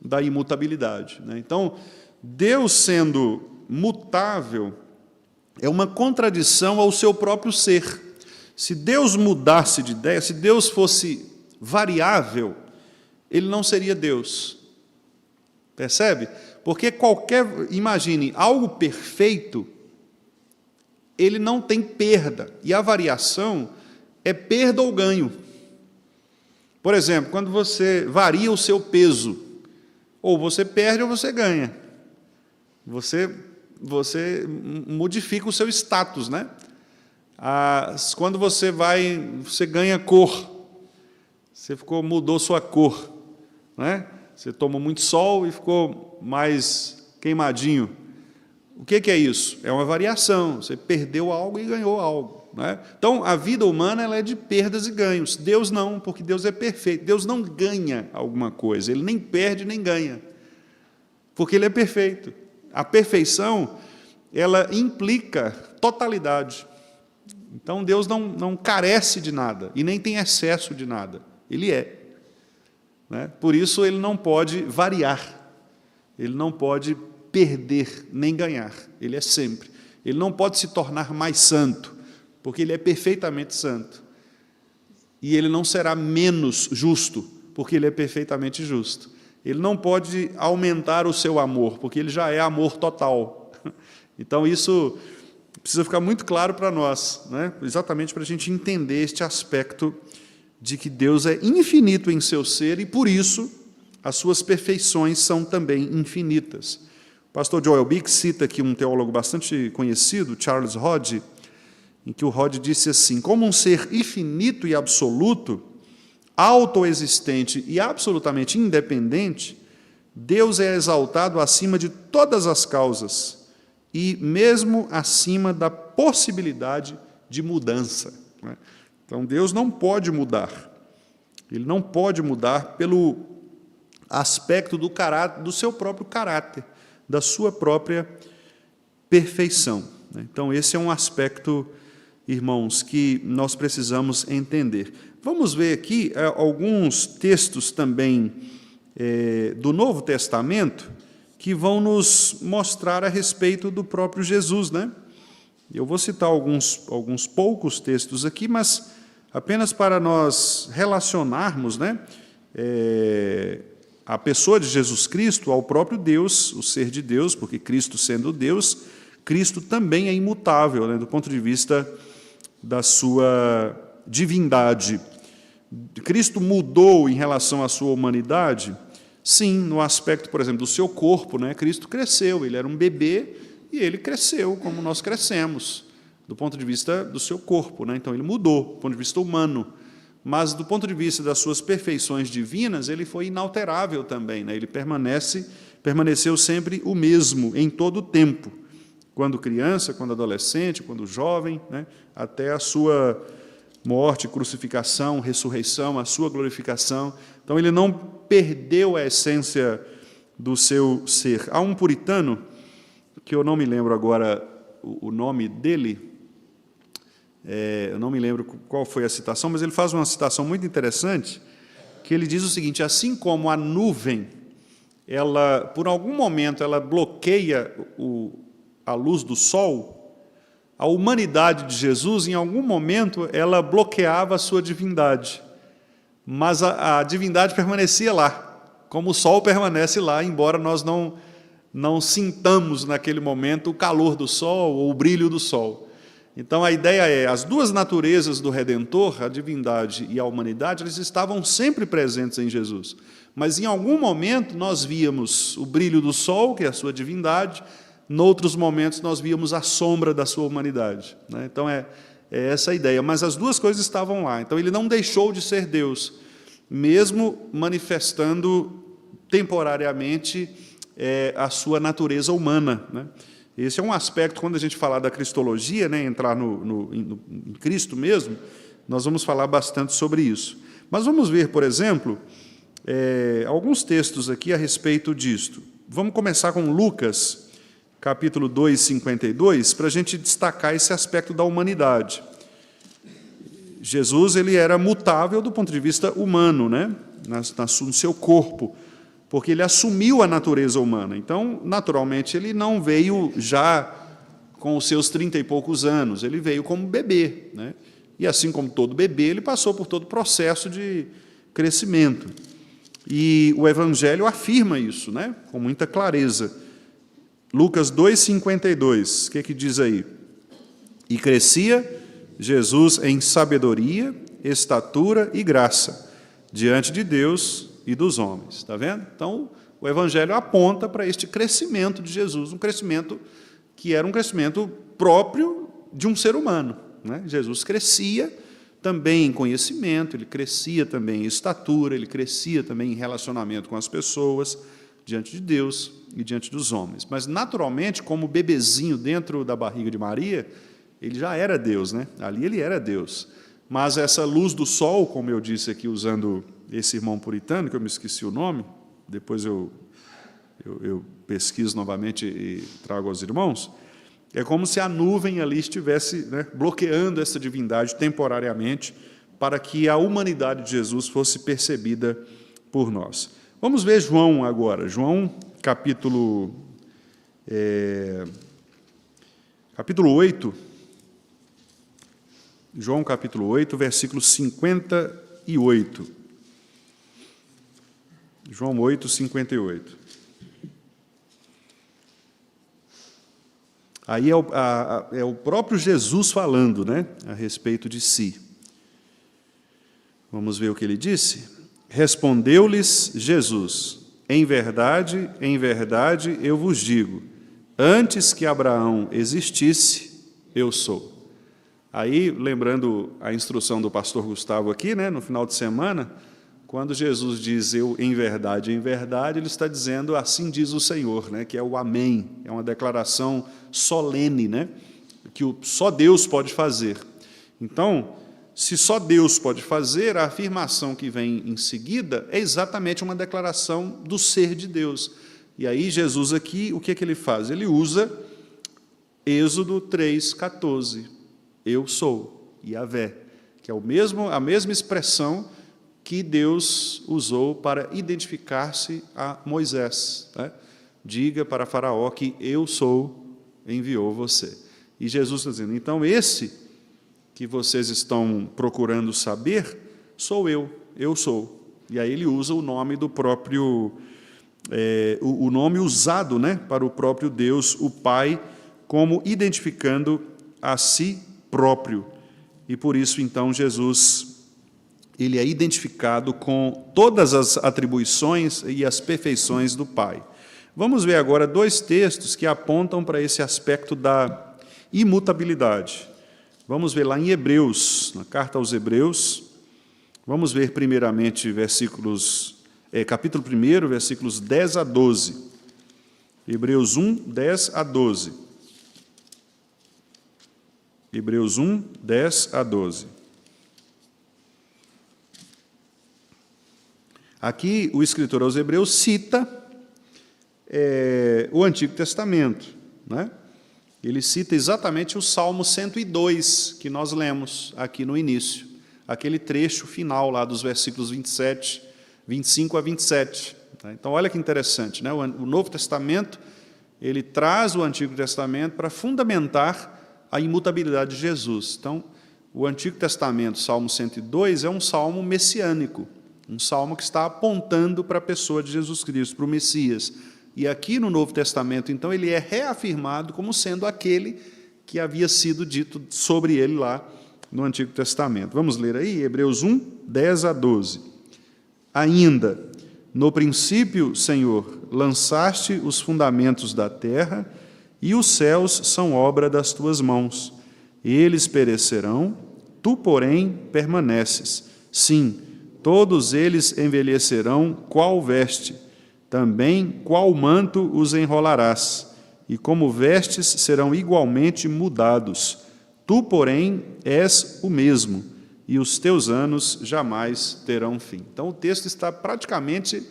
[SPEAKER 2] da imutabilidade. Né? Então, Deus sendo mutável é uma contradição ao seu próprio ser. Se Deus mudasse de ideia, se Deus fosse variável, ele não seria Deus. Percebe? Porque imagine, algo perfeito, ele não tem perda, e a variação é perda ou ganho. Por exemplo, quando você varia o seu peso, ou você perde ou você ganha. Você modifica o seu status, né? Quando você ganha cor, mudou sua cor, né? Você tomou muito sol e ficou mais queimadinho. O que é isso? É uma variação. Você perdeu algo e ganhou algo. Né? Então, a vida humana ela é de perdas e ganhos. Deus não, porque Deus é perfeito. Deus não ganha alguma coisa. Ele nem perde nem ganha. Porque Ele é perfeito. A perfeição, ela implica totalidade. Então, Deus não carece de nada e nem tem excesso de nada. Ele é. Né? Por isso, Ele não pode variar. Ele não pode perder nem ganhar. Ele é sempre. Ele não pode se tornar mais santo, porque Ele é perfeitamente santo. E Ele não será menos justo, porque Ele é perfeitamente justo. Ele não pode aumentar o seu amor, porque Ele já é amor total. Então, isso precisa ficar muito claro para nós, né? Exatamente para a gente entender este aspecto de que Deus é infinito em seu ser e, por isso, as suas perfeições são também infinitas. O pastor Joel Bick cita aqui um teólogo bastante conhecido, Charles Hodge, em que o Hodge disse assim: como um ser infinito e absoluto, autoexistente e absolutamente independente, Deus é exaltado acima de todas as causas e mesmo acima da possibilidade de mudança. Então, Deus não pode mudar. Ele não pode mudar pelo aspecto do caráter, do seu próprio caráter, da sua própria perfeição. Então, esse é um aspecto, irmãos, que nós precisamos entender. Vamos ver aqui alguns textos também do Novo Testamento que vão nos mostrar a respeito do próprio Jesus, né? Eu vou citar alguns poucos textos aqui, mas apenas para nós relacionarmos, né, a pessoa de Jesus Cristo ao próprio Deus, o ser de Deus, porque Cristo sendo Deus, Cristo também é imutável, né, do ponto de vista da sua divindade. Cristo mudou em relação à sua humanidade? Sim, no aspecto, por exemplo, do seu corpo, né? Cristo cresceu, ele era um bebê e ele cresceu como nós crescemos, do ponto de vista do seu corpo, né? Então ele mudou, do ponto de vista humano, mas do ponto de vista das suas perfeições divinas, ele foi inalterável também, né? Ele permaneceu sempre o mesmo em todo o tempo, quando criança, quando adolescente, quando jovem, né? Até a sua morte, crucificação, ressurreição, a sua glorificação. Então, ele não perdeu a essência do seu ser. Há um puritano, que eu não me lembro agora o nome dele, eu não me lembro qual foi a citação, mas ele faz uma citação muito interessante, que ele diz o seguinte: assim como a nuvem, por algum momento, ela bloqueia a luz do sol, a humanidade de Jesus, em algum momento, ela bloqueava a sua divindade, mas a divindade permanecia lá, como o sol permanece lá, embora nós não sintamos naquele momento o calor do sol ou o brilho do sol. Então, a ideia é, as duas naturezas do Redentor, a divindade e a humanidade, eles estavam sempre presentes em Jesus, Mas em algum momento nós víamos o brilho do sol, que é a sua divindade, noutros momentos nós víamos a sombra da sua humanidade, né? Então é essa a ideia, mas as duas coisas estavam lá. Então ele não deixou de ser Deus, mesmo manifestando temporariamente a sua natureza humana, né? Esse é um aspecto, quando a gente falar da cristologia, né, entrar em Cristo mesmo, nós vamos falar bastante sobre isso. Mas vamos ver, por exemplo, alguns textos aqui a respeito disto. Vamos começar com Lucas, capítulo 2, 52, para a gente destacar esse aspecto da humanidade. Jesus ele era mutável do ponto de vista humano, né, no seu corpo, porque ele assumiu a natureza humana. Então, naturalmente, ele não veio já com os seus 30 e poucos anos, ele veio como bebê, né? E assim como todo bebê, ele passou por todo o processo de crescimento. E o Evangelho afirma isso, né, com muita clareza. Lucas 2,52, o que diz aí? E crescia Jesus em sabedoria, estatura e graça, diante de Deus e dos homens. Está vendo? Então, o Evangelho aponta para este crescimento de Jesus, um crescimento que era um crescimento próprio de um ser humano, né? Jesus crescia também em conhecimento, ele crescia também em estatura, ele crescia também em relacionamento com as pessoas, diante de Deus e diante dos homens. Mas, naturalmente, como bebezinho dentro da barriga de Maria, ele já era Deus, né? Ali ele era Deus. Mas essa luz do sol, como eu disse aqui, usando esse irmão puritano, que eu me esqueci o nome, depois eu pesquiso novamente e trago aos irmãos, é como se a nuvem ali estivesse, né, bloqueando essa divindade temporariamente, para que a humanidade de Jesus fosse percebida por nós. Vamos ver João agora, João capítulo 8, João capítulo 8, versículo 58. João 8, 58. Aí é o próprio Jesus falando, né, a respeito de si. Vamos ver o que ele disse? Respondeu-lhes Jesus: em verdade, eu vos digo, antes que Abraão existisse, eu sou. Aí, lembrando a instrução do pastor Gustavo aqui, né, no final de semana, quando Jesus diz eu em verdade, ele está dizendo assim diz o Senhor, né, que é o amém, é uma declaração solene, né, que só Deus pode fazer. Então, se só Deus pode fazer, a afirmação que vem em seguida é exatamente uma declaração do ser de Deus. E aí Jesus aqui, o que ele faz? Ele usa Êxodo 3,14, eu sou, Yahvé, que é a mesma expressão que Deus usou para identificar-se a Moisés, né? Diga para Faraó que eu sou, enviou você. E Jesus está dizendo, então esse que vocês estão procurando saber, sou eu sou. E aí ele usa o nome do próprio, o nome usado, né, para o próprio Deus, o Pai, como identificando a si próprio. E por isso, então, Jesus ele é identificado com todas as atribuições e as perfeições do Pai. Vamos ver agora dois textos que apontam para esse aspecto da imutabilidade. Vamos ver lá em Hebreus, na carta aos Hebreus, vamos ver primeiramente capítulo 1, versículos 10 a 12. Hebreus 1, 10 a 12. Hebreus 1, 10 a 12. Aqui, o escritor aos Hebreus cita o Antigo Testamento, né? Ele cita exatamente o Salmo 102, que nós lemos aqui no início, aquele trecho final lá dos versículos 25 a 27. Tá? Então, olha que interessante, né? O Novo Testamento, ele traz o Antigo Testamento para fundamentar a imutabilidade de Jesus. Então, o Antigo Testamento, Salmo 102, é um salmo messiânico, um salmo que está apontando para a pessoa de Jesus Cristo, para o Messias. E aqui no Novo Testamento, então, ele é reafirmado como sendo aquele que havia sido dito sobre ele lá no Antigo Testamento. Vamos ler aí, Hebreus 1, 10 a 12. Ainda, No princípio, Senhor, lançaste os fundamentos da terra, e os céus são obra das tuas mãos. Eles perecerão, tu, porém, permaneces. Sim, todos eles envelhecerão qual veste, também qual manto os enrolarás, e como vestes serão igualmente mudados. Tu, porém, és o mesmo, e os teus anos jamais terão fim. Então, o texto está praticamente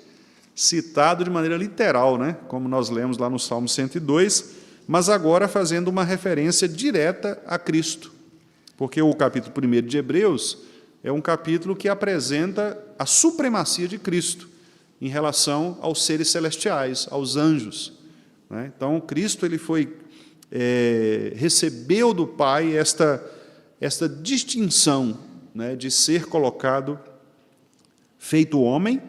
[SPEAKER 2] citado de maneira literal, né? Como nós lemos lá no Salmo 102, mas agora fazendo uma referência direta a Cristo, porque o capítulo 1 de Hebreus é um capítulo que apresenta a supremacia de Cristo em relação aos seres celestiais, aos anjos, né? Então, Cristo ele recebeu do Pai esta distinção, né, de ser colocado, feito homem,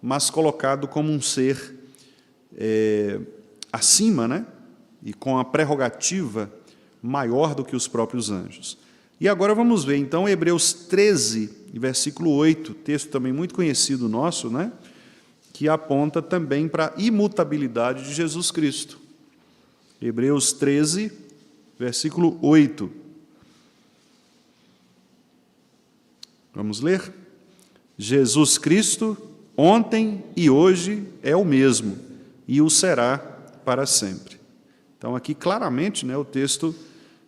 [SPEAKER 2] mas colocado como um ser acima, né, e com a prerrogativa maior do que os próprios anjos. E agora vamos ver, então, Hebreus 13, versículo 8, texto também muito conhecido nosso, né, que aponta também para a imutabilidade de Jesus Cristo. Hebreus 13, versículo 8. Vamos ler? Jesus Cristo, ontem e hoje, é o mesmo, e o será para sempre. Então, aqui claramente, né, o texto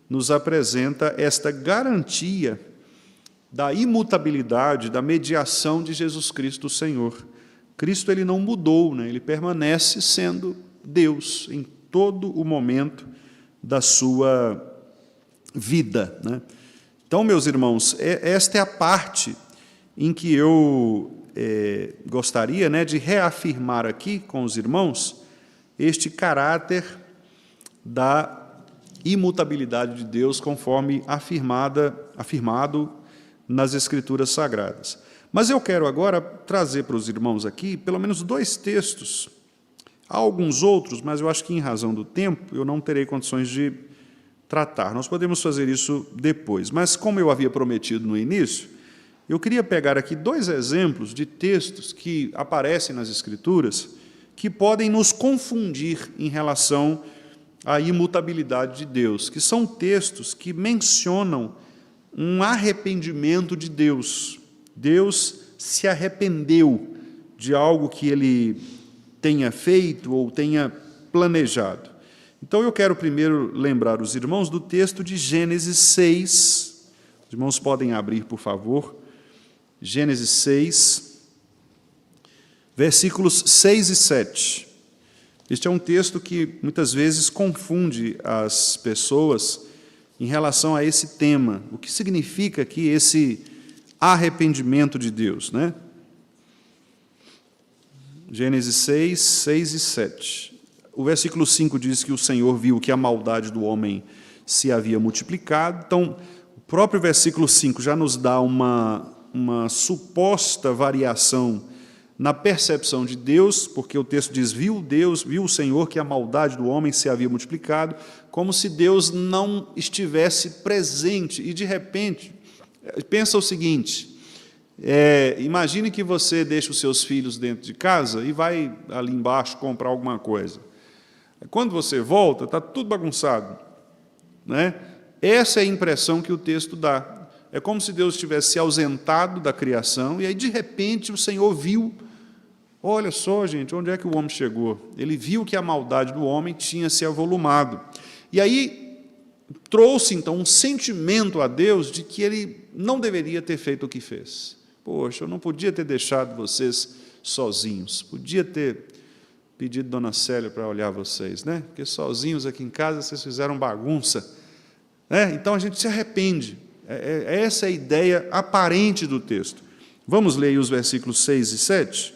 [SPEAKER 2] nos apresenta esta garantia da imutabilidade, da mediação de Jesus Cristo, o Senhor. Cristo ele não mudou, né, ele permanece sendo Deus em todo o momento da sua vida, né? Então, meus irmãos, esta é a parte em que eu gostaria, né, de reafirmar aqui com os irmãos este caráter da imutabilidade de Deus, conforme afirmado nas Escrituras Sagradas. Mas eu quero agora trazer para os irmãos aqui pelo menos 2 textos. Há alguns outros, mas eu acho que, em razão do tempo, eu não terei condições de tratar. Nós podemos fazer isso depois. Mas, como eu havia prometido no início, eu queria pegar aqui 2 exemplos de textos que aparecem nas Escrituras que podem nos confundir em relação à imutabilidade de Deus, que são textos que mencionam um arrependimento de Deus. Deus se arrependeu de algo que ele tenha feito ou tenha planejado. Então, eu quero primeiro lembrar os irmãos do texto de Gênesis 6. Os irmãos podem abrir, por favor. Gênesis 6, versículos 6 e 7. Este é um texto que muitas vezes confunde as pessoas em relação a esse tema. O que significa aqui esse arrependimento de Deus, né? Gênesis 6, 6 e 7. O versículo 5 diz que o Senhor viu que a maldade do homem se havia multiplicado. Então, o próprio versículo 5 já nos dá uma suposta variação na percepção de Deus, porque o texto diz, viu o Senhor que a maldade do homem se havia multiplicado, como se Deus não estivesse presente. E, de repente, pensa o seguinte, imagine que você deixa os seus filhos dentro de casa e vai ali embaixo comprar alguma coisa. Quando você volta, está tudo bagunçado, né? Essa é a impressão que o texto dá. É como se Deus tivesse se ausentado da criação, e aí, de repente, o Senhor viu, olha só, gente, onde é que o homem chegou? Ele viu que a maldade do homem tinha se avolumado. E aí, trouxe, então, um sentimento a Deus de que ele não deveria ter feito o que fez. Poxa, eu não podia ter deixado vocês sozinhos, podia ter pedido Dona Célia para olhar vocês, né? Porque sozinhos aqui em casa vocês fizeram bagunça. Então, a gente se arrepende. Essa é a ideia aparente do texto. Vamos ler aí os versículos 6 e 7?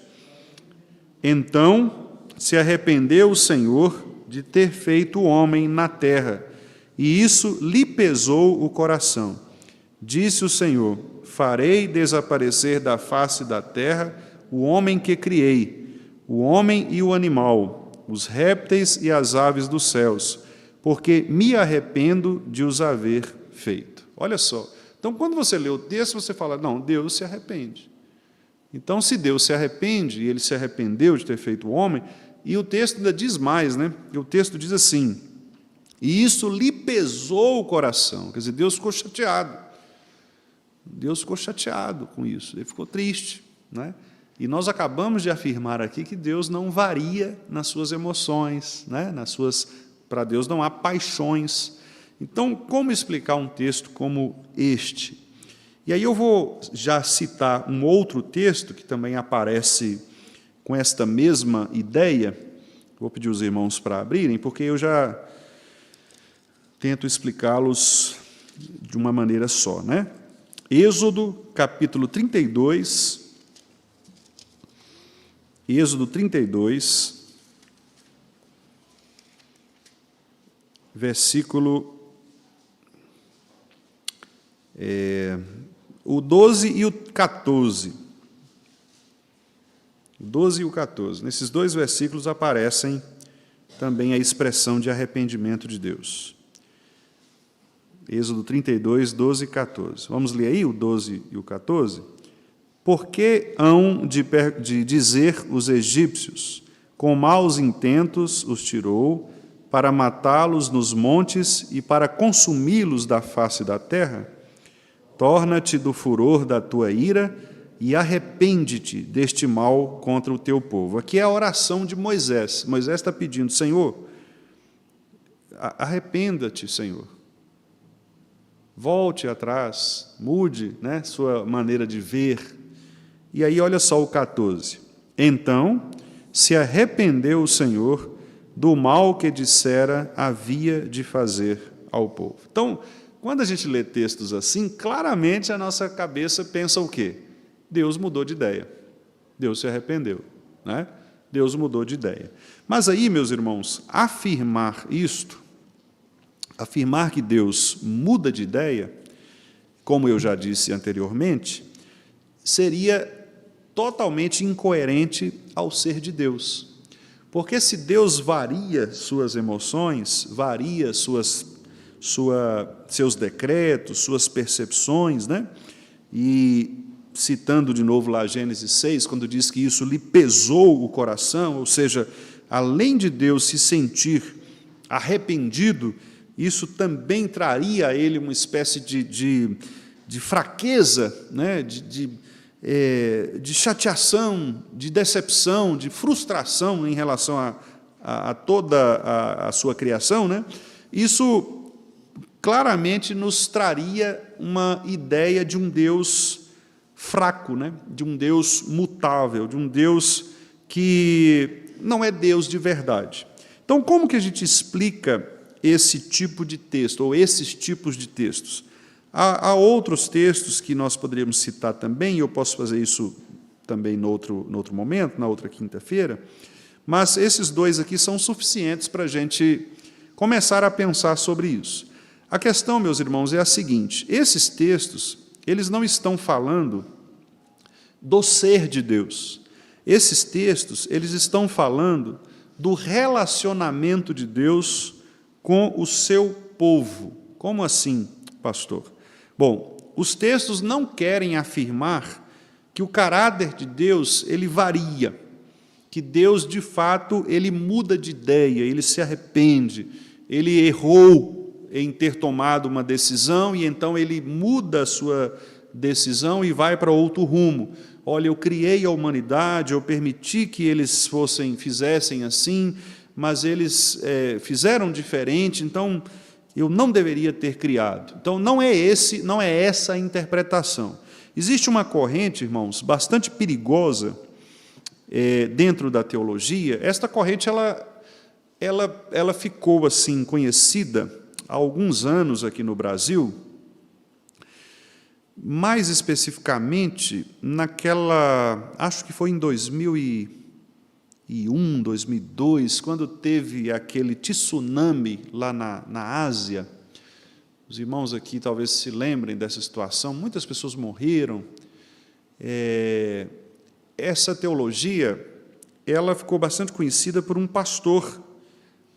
[SPEAKER 2] Então se arrependeu o Senhor de ter feito o homem na terra, e isso lhe pesou o coração. Disse o Senhor, farei desaparecer da face da terra o homem que criei, o homem e o animal, os répteis e as aves dos céus, porque me arrependo de os haver feito. Olha só, então quando você lê o texto, você fala, não, Deus se arrepende. Então, se Deus se arrepende, e ele se arrependeu de ter feito o homem, e o texto ainda diz mais, né? E o texto diz assim: e isso lhe pesou o coração. Quer dizer, Deus ficou chateado. Deus ficou chateado com isso, ele ficou triste, né? E nós acabamos de afirmar aqui que Deus não varia nas suas emoções, né? Para Deus não há paixões. Então, como explicar um texto como este? E aí eu vou já citar um outro texto que também aparece com esta mesma ideia. Vou pedir os irmãos para abrirem, porque eu já tento explicá-los de uma maneira só, né? Êxodo, capítulo 32. Êxodo 32, versículo o 12 e o 14. O 12 e o 14. Nesses dois versículos aparecem também a expressão de arrependimento de Deus. Êxodo 32, 12 e 14. Vamos ler aí o 12 e o 14? Por que hão de dizer os egípcios, com maus intentos os tirou, para matá-los nos montes e para consumi-los da face da terra? Torna-te do furor da tua ira e arrepende-te deste mal contra o teu povo. Aqui é a oração de Moisés. Moisés está pedindo: Senhor, arrependa-te, Senhor. Volte atrás, mude, né, sua maneira de ver. E aí, olha só o 14. Então se arrependeu o Senhor do mal que dissera havia de fazer ao povo. Então, quando a gente lê textos assim, claramente a nossa cabeça pensa o quê? Deus mudou de ideia. Deus se arrependeu, né? Deus mudou de ideia. Mas aí, meus irmãos, afirmar isto, afirmar que Deus muda de ideia, como eu já disse anteriormente, seria totalmente incoerente ao ser de Deus. Porque se Deus varia suas emoções, varia seus decretos, suas percepções, né? E citando de novo lá Gênesis 6, quando diz que isso lhe pesou o coração, ou seja, além de Deus se sentir arrependido, isso também traria a ele uma espécie de fraqueza, né? De chateação, de decepção, de frustração em relação a toda a sua criação, né? Isso claramente nos traria uma ideia de um Deus fraco, né? De um Deus mutável, de um Deus que não é Deus de verdade. Então, como que a gente explica esse tipo de texto, ou esses tipos de textos? Há outros textos que nós poderíamos citar também, e eu posso fazer isso também no outro momento, na outra quinta-feira, mas esses dois aqui são suficientes para a gente começar a pensar sobre isso. A questão, meus irmãos, é a seguinte: esses textos, eles não estão falando do ser de Deus. Esses textos, eles estão falando do relacionamento de Deus com o seu povo. Como assim, pastor? Bom, os textos não querem afirmar que o caráter de Deus ele varia, que Deus, de fato, ele muda de ideia, ele se arrepende, ele errou em ter tomado uma decisão e então ele muda a sua decisão e vai para outro rumo. Olha, eu criei a humanidade, eu permiti que eles fizessem assim, mas eles fizeram diferente, então eu não deveria ter criado. Então, não é essa a interpretação. Existe uma corrente, irmãos, bastante perigosa dentro da teologia. Esta corrente ela ficou assim conhecida há alguns anos aqui no Brasil, mais especificamente acho que foi em 2001, 2002, quando teve aquele tsunami lá na Ásia. Os irmãos aqui talvez se lembrem dessa situação, muitas pessoas morreram. Essa teologia, ela ficou bastante conhecida por um pastor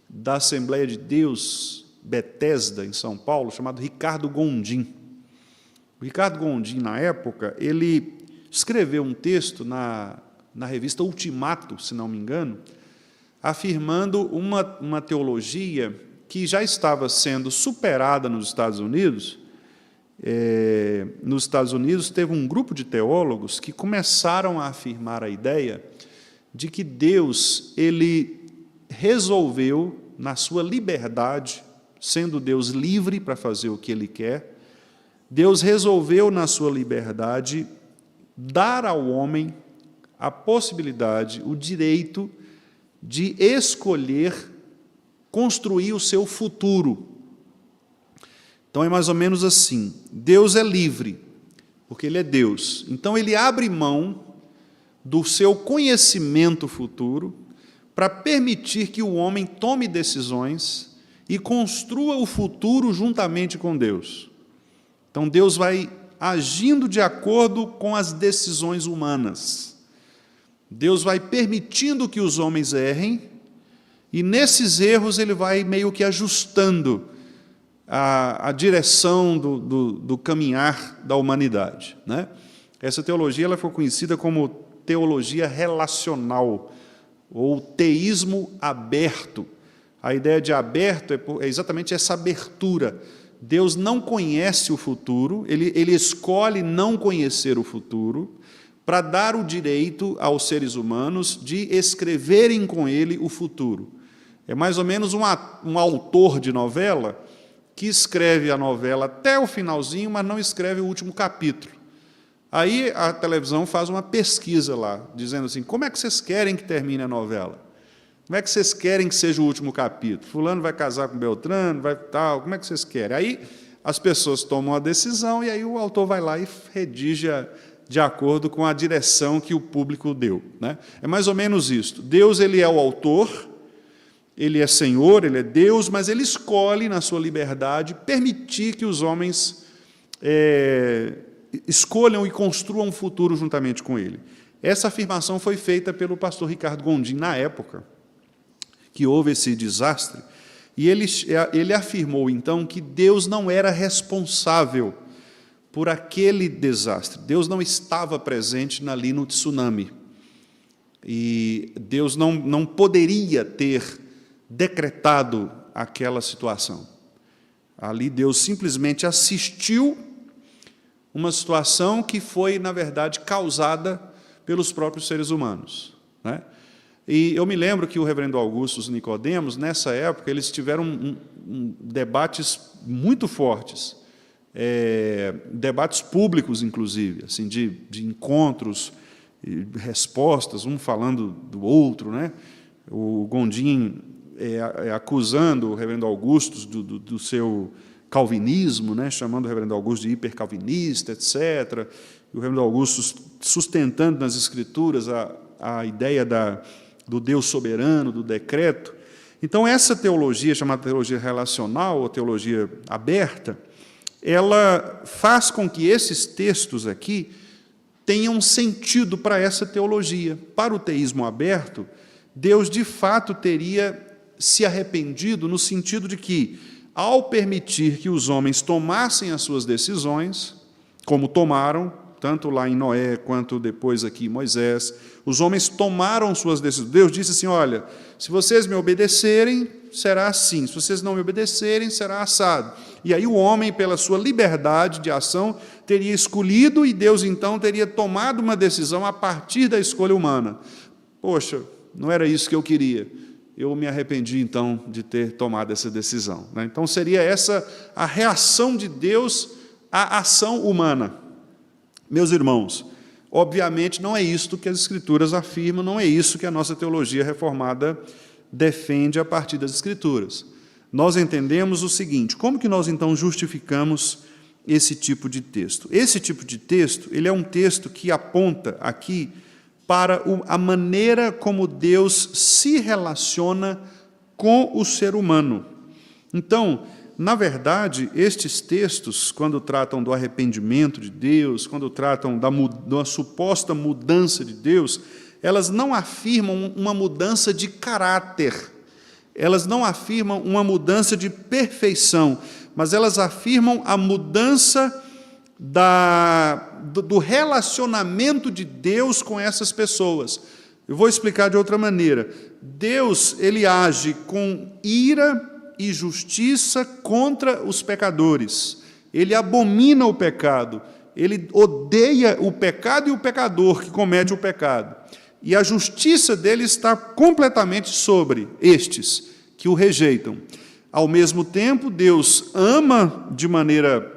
[SPEAKER 2] da Assembleia de Deus, Bethesda, em São Paulo, chamado Ricardo Gondim. O Ricardo Gondim, na época, ele escreveu um texto na revista Ultimato, se não me engano, afirmando uma teologia que já estava sendo superada nos Estados Unidos. Nos Estados Unidos, teve um grupo de teólogos que começaram a afirmar a ideia de que Deus, ele resolveu, na sua liberdade, sendo Deus livre para fazer o que Ele quer, Deus resolveu, na sua liberdade, dar ao homem a possibilidade, o direito de escolher construir o seu futuro. Então, é mais ou menos assim, Deus é livre, porque Ele é Deus. Então, Ele abre mão do seu conhecimento futuro para permitir que o homem tome decisões e construa o futuro juntamente com Deus. Então, Deus vai agindo de acordo com as decisões humanas. Deus vai permitindo que os homens errem, e nesses erros Ele vai meio que ajustando a direção do caminhar da humanidade, né? Essa teologia ela foi conhecida como teologia relacional, ou teísmo aberto. A ideia de aberto é exatamente essa abertura. Deus não conhece o futuro, ele escolhe não conhecer o futuro, para dar o direito aos seres humanos de escreverem com Ele o futuro. É mais ou menos um autor de novela que escreve a novela até o finalzinho, mas não escreve o último capítulo. Aí a televisão faz uma pesquisa lá, dizendo assim, como é que vocês querem que termine a novela? Como é que vocês querem que seja o último capítulo? Fulano vai casar com Beltrano, vai tal, como é que vocês querem? Aí as pessoas tomam a decisão e aí o autor vai lá e redige de acordo com a direção que o público deu, né? É mais ou menos isso. Deus, Ele é o autor, Ele é Senhor, Ele é Deus, mas Ele escolhe, na sua liberdade, permitir que os homens escolham e construam um futuro juntamente com Ele. Essa afirmação foi feita pelo pastor Ricardo Gondim, na época que houve esse desastre, e ele afirmou, então, que Deus não era responsável por aquele desastre. Deus não estava presente ali no tsunami. E Deus não poderia ter decretado aquela situação. Ali Deus simplesmente assistiu uma situação que foi, na verdade, causada pelos próprios seres humanos, né? E eu me lembro que o reverendo Augusto, os Nicodemos, nessa época, eles tiveram debates muito fortes, debates públicos, inclusive, assim, de encontros e respostas, um falando do outro, né? O Gondim acusando o reverendo Augusto do seu calvinismo, né? Chamando o reverendo Augusto de hipercalvinista, etc. E o reverendo Augusto sustentando nas Escrituras a ideia do Deus soberano, do decreto. Então, essa teologia, chamada teologia relacional, ou teologia aberta, ela faz com que esses textos aqui tenham sentido para essa teologia. Para o teísmo aberto, Deus, de fato, teria se arrependido no sentido de que, ao permitir que os homens tomassem as suas decisões, como tomaram, tanto lá em Noé, quanto depois aqui em Moisés, os homens tomaram suas decisões. Deus disse assim, olha, se vocês me obedecerem, será assim, se vocês não me obedecerem, será assado. E aí o homem, pela sua liberdade de ação, teria escolhido, e Deus, então, teria tomado uma decisão a partir da escolha humana. Poxa, não era isso que eu queria. Eu me arrependi, então, de ter tomado essa decisão, né? Então, seria essa a reação de Deus à ação humana. Meus irmãos, obviamente não é isto que as Escrituras afirmam, não é isso que a nossa teologia reformada defende a partir das Escrituras. Nós entendemos o seguinte, como que nós então justificamos esse tipo de texto? Esse tipo de texto, ele é um texto que aponta aqui para a maneira como Deus se relaciona com o ser humano. Então, na verdade, estes textos, quando tratam do arrependimento de Deus, quando tratam da suposta mudança de Deus, elas não afirmam uma mudança de caráter, elas não afirmam uma mudança de perfeição, mas elas afirmam a mudança do relacionamento de Deus com essas pessoas. Eu vou explicar de outra maneira. Deus, ele age com ira e justiça contra os pecadores. Ele abomina o pecado. Ele odeia o pecado e o pecador que comete o pecado. E a justiça dele está completamente sobre estes que o rejeitam. Ao mesmo tempo, Deus ama de maneira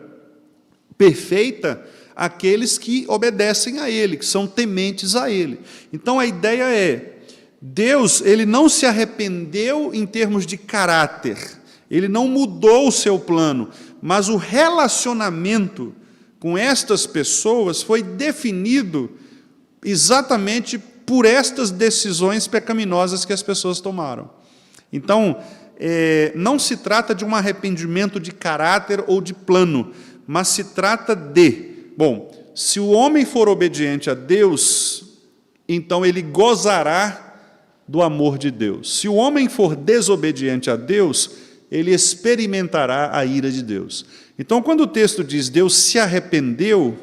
[SPEAKER 2] perfeita aqueles que obedecem a Ele, que são tementes a Ele. Então a ideia é, Deus, ele não se arrependeu em termos de caráter, ele não mudou o seu plano, mas o relacionamento com estas pessoas foi definido exatamente por estas decisões pecaminosas que as pessoas tomaram. Então, não se trata de um arrependimento de caráter ou de plano, mas se trata de, bom, se o homem for obediente a Deus, então ele gozará do amor de Deus. Se o homem for desobediente a Deus, ele experimentará a ira de Deus. Então, quando o texto diz Deus se arrependeu,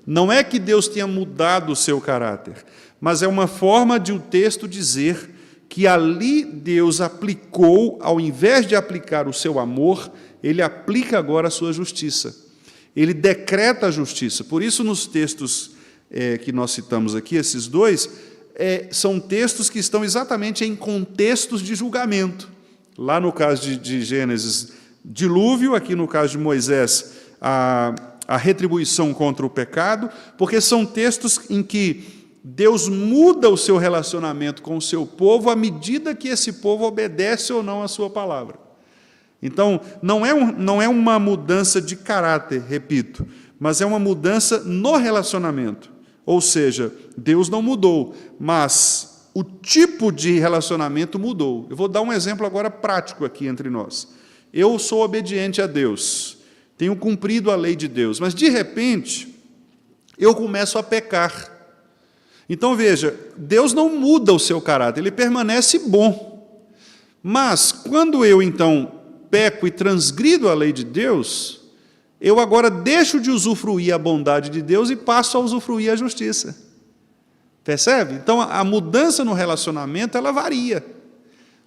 [SPEAKER 2] não é que Deus tenha mudado o seu caráter, mas é uma forma de o texto dizer que ali Deus aplicou, ao invés de aplicar o seu amor, ele aplica agora a sua justiça. Ele decreta a justiça. Por isso, nos textos que nós citamos aqui, esses dois, são textos que estão exatamente em contextos de julgamento. Lá no caso de Gênesis, dilúvio, aqui no caso de Moisés, a retribuição contra o pecado, porque são textos em que Deus muda o seu relacionamento com o seu povo à medida que esse povo obedece ou não a sua palavra. Então, não é uma mudança de caráter, repito, mas é uma mudança no relacionamento. Ou seja, Deus não mudou, mas o tipo de relacionamento mudou. Eu vou dar um exemplo agora prático aqui entre nós. Eu sou obediente a Deus, tenho cumprido a lei de Deus, mas de repente eu começo a pecar. Então veja, Deus não muda o seu caráter, ele permanece bom. Mas quando eu então peco e transgrido a lei de Deus, eu agora deixo de usufruir a bondade de Deus e passo a usufruir a justiça. Percebe? Então a mudança no relacionamento, ela varia.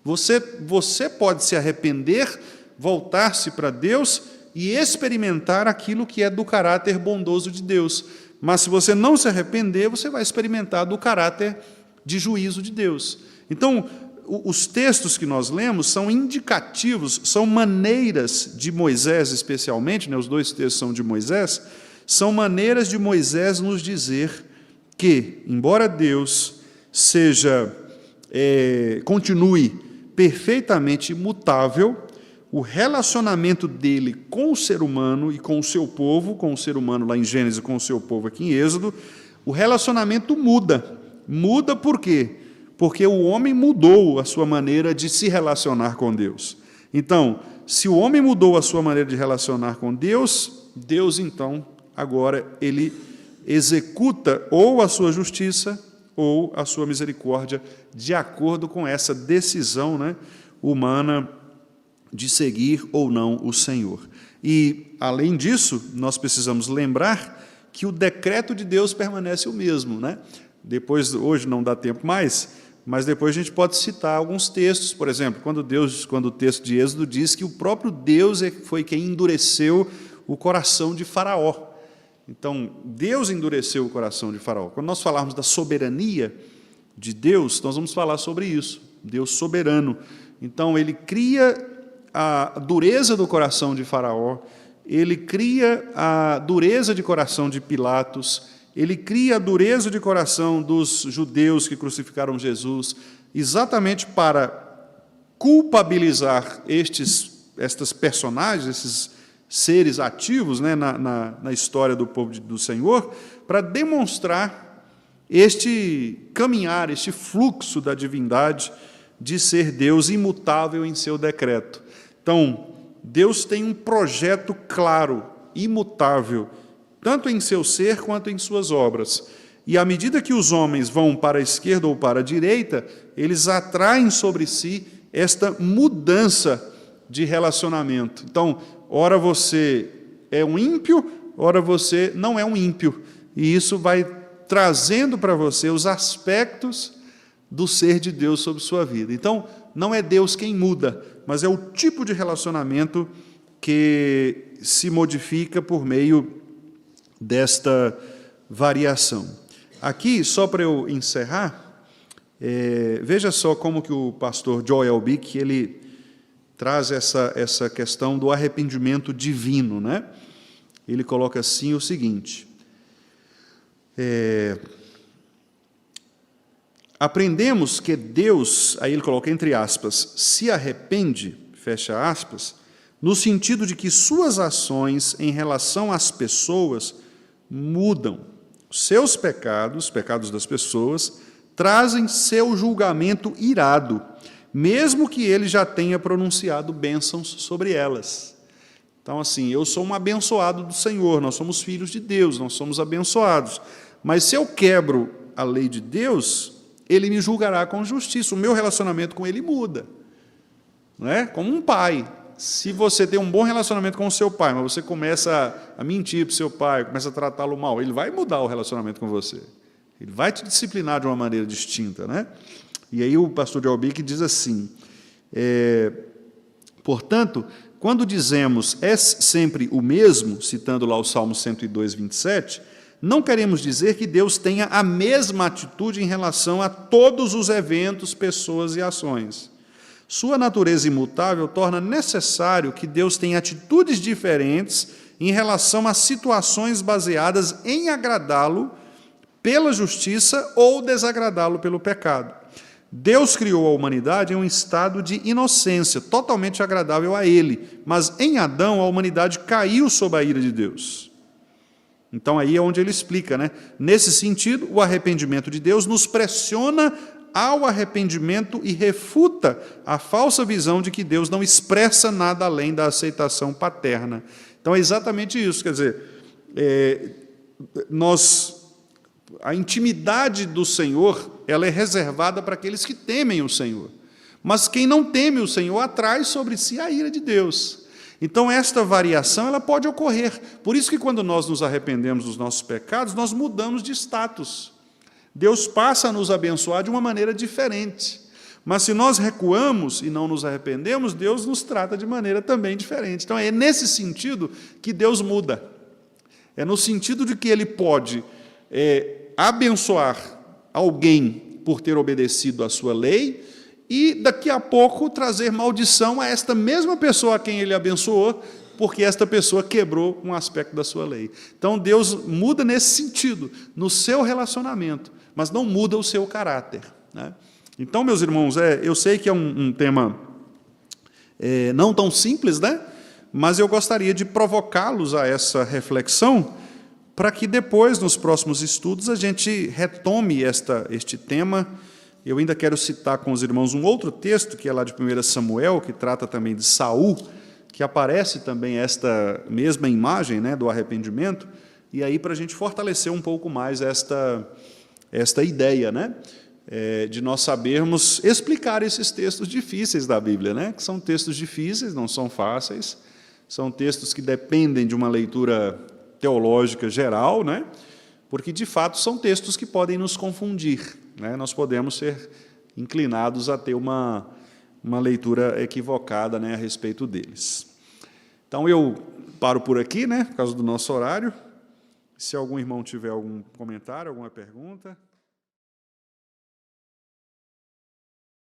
[SPEAKER 2] Você pode se arrepender, voltar-se para Deus e experimentar aquilo que é do caráter bondoso de Deus. Mas se você não se arrepender, você vai experimentar do caráter de juízo de Deus. Então, os textos que nós lemos são indicativos, são maneiras de Moisés especialmente, os dois textos são de Moisés, são maneiras de Moisés nos dizer que, embora Deus continue perfeitamente imutável, o relacionamento dele com o ser humano e com o seu povo, com o ser humano lá em Gênesis, com o seu povo aqui em Êxodo, o relacionamento muda. Muda por quê? Porque o homem mudou a sua maneira de se relacionar com Deus. Então, se o homem mudou a sua maneira de relacionar com Deus, Deus, então, agora, ele executa ou a sua justiça ou a sua misericórdia, de acordo com essa decisão, humana de seguir ou não o Senhor. E, além disso, nós precisamos lembrar que o decreto de Deus permanece o mesmo. Depois, hoje não dá tempo mais, mas depois a gente pode citar alguns textos, por exemplo, quando o texto de Êxodo diz que o próprio Deus foi quem endureceu o coração de Faraó. Então, Deus endureceu o coração de Faraó. Quando nós falarmos da soberania de Deus, nós vamos falar sobre isso, Deus soberano. Então, ele cria a dureza do coração de Faraó, ele cria a dureza de coração de Pilatos, ele cria a dureza de coração dos judeus que crucificaram Jesus, exatamente para culpabilizar estas personagens, esses seres ativos na história do povo do Senhor, para demonstrar este caminhar, este fluxo da divindade de ser Deus imutável em seu decreto. Então, Deus tem um projeto claro, imutável, tanto em seu ser quanto em suas obras. E à medida que os homens vão para a esquerda ou para a direita, eles atraem sobre si esta mudança de relacionamento. Então, ora você é um ímpio, ora você não é um ímpio. E isso vai trazendo para você os aspectos do ser de Deus sobre sua vida. Então, não é Deus quem muda, mas é o tipo de relacionamento que se modifica por meio desta variação. Aqui, só para eu encerrar, veja só como que o pastor Joel Bick, ele traz essa questão do arrependimento divino, né? Ele coloca assim o seguinte: aprendemos que Deus, aí ele coloca entre aspas, se arrepende, fecha aspas, no sentido de que suas ações em relação às pessoas mudam. Seus pecados, pecados das pessoas, trazem seu julgamento irado, mesmo que ele já tenha pronunciado bênçãos sobre elas. Então, assim, eu sou um abençoado do Senhor, nós somos filhos de Deus, nós somos abençoados. Mas se eu quebro a lei de Deus, Ele me julgará com justiça, o meu relacionamento com Ele muda. Não é? Como um pai. Se você tem um bom relacionamento com o seu pai, mas você começa a mentir para o seu pai, começa a tratá-lo mal, ele vai mudar o relacionamento com você. Ele vai te disciplinar de uma maneira distinta, né? E aí o pastor Joel Bick diz assim, portanto, quando dizemos és sempre o mesmo, citando lá o Salmo 102, 27, não queremos dizer que Deus tenha a mesma atitude em relação a todos os eventos, pessoas e ações. Sua natureza imutável torna necessário que Deus tenha atitudes diferentes em relação a situações baseadas em agradá-lo pela justiça ou desagradá-lo pelo pecado. Deus criou a humanidade em um estado de inocência, totalmente agradável a Ele, mas em Adão a humanidade caiu sob a ira de Deus. Então aí é onde ele explica, né? Nesse sentido, o arrependimento de Deus nos pressiona ao arrependimento e refuta a falsa visão de que Deus não expressa nada além da aceitação paterna. Então é exatamente isso, quer dizer, a intimidade do Senhor, ela é reservada para aqueles que temem o Senhor. Mas quem não teme o Senhor atrai sobre si a ira de Deus. Então esta variação ela pode ocorrer. Por isso que quando nós nos arrependemos dos nossos pecados, nós mudamos de status. Deus passa a nos abençoar de uma maneira diferente. Mas se nós recuamos e não nos arrependemos, Deus nos trata de maneira também diferente. Então é nesse sentido que Deus muda. É no sentido de que Ele pode abençoar alguém por ter obedecido à sua lei e daqui a pouco trazer maldição a esta mesma pessoa a quem Ele abençoou, porque esta pessoa quebrou um aspecto da sua lei. Então Deus muda nesse sentido, no seu relacionamento, mas não muda o seu caráter, né? Então, meus irmãos, eu sei que é um tema não tão simples, né? Mas eu gostaria de provocá-los a essa reflexão, para que depois, nos próximos estudos, a gente retome este tema. Eu ainda quero citar com os irmãos um outro texto, que é lá de 1 Samuel, que trata também de Saul, que aparece também esta mesma imagem, né, do arrependimento, e aí para a gente fortalecer um pouco mais esta ideia, né, de nós sabermos explicar esses textos difíceis da Bíblia, né, que são textos difíceis, não são fáceis, são textos que dependem de uma leitura teológica geral, né, porque, de fato, são textos que podem nos confundir, né, nós podemos ser inclinados a ter uma leitura equivocada, né, a respeito deles. Então, eu paro por aqui, né, por causa do nosso horário. Se algum irmão tiver algum comentário, alguma pergunta...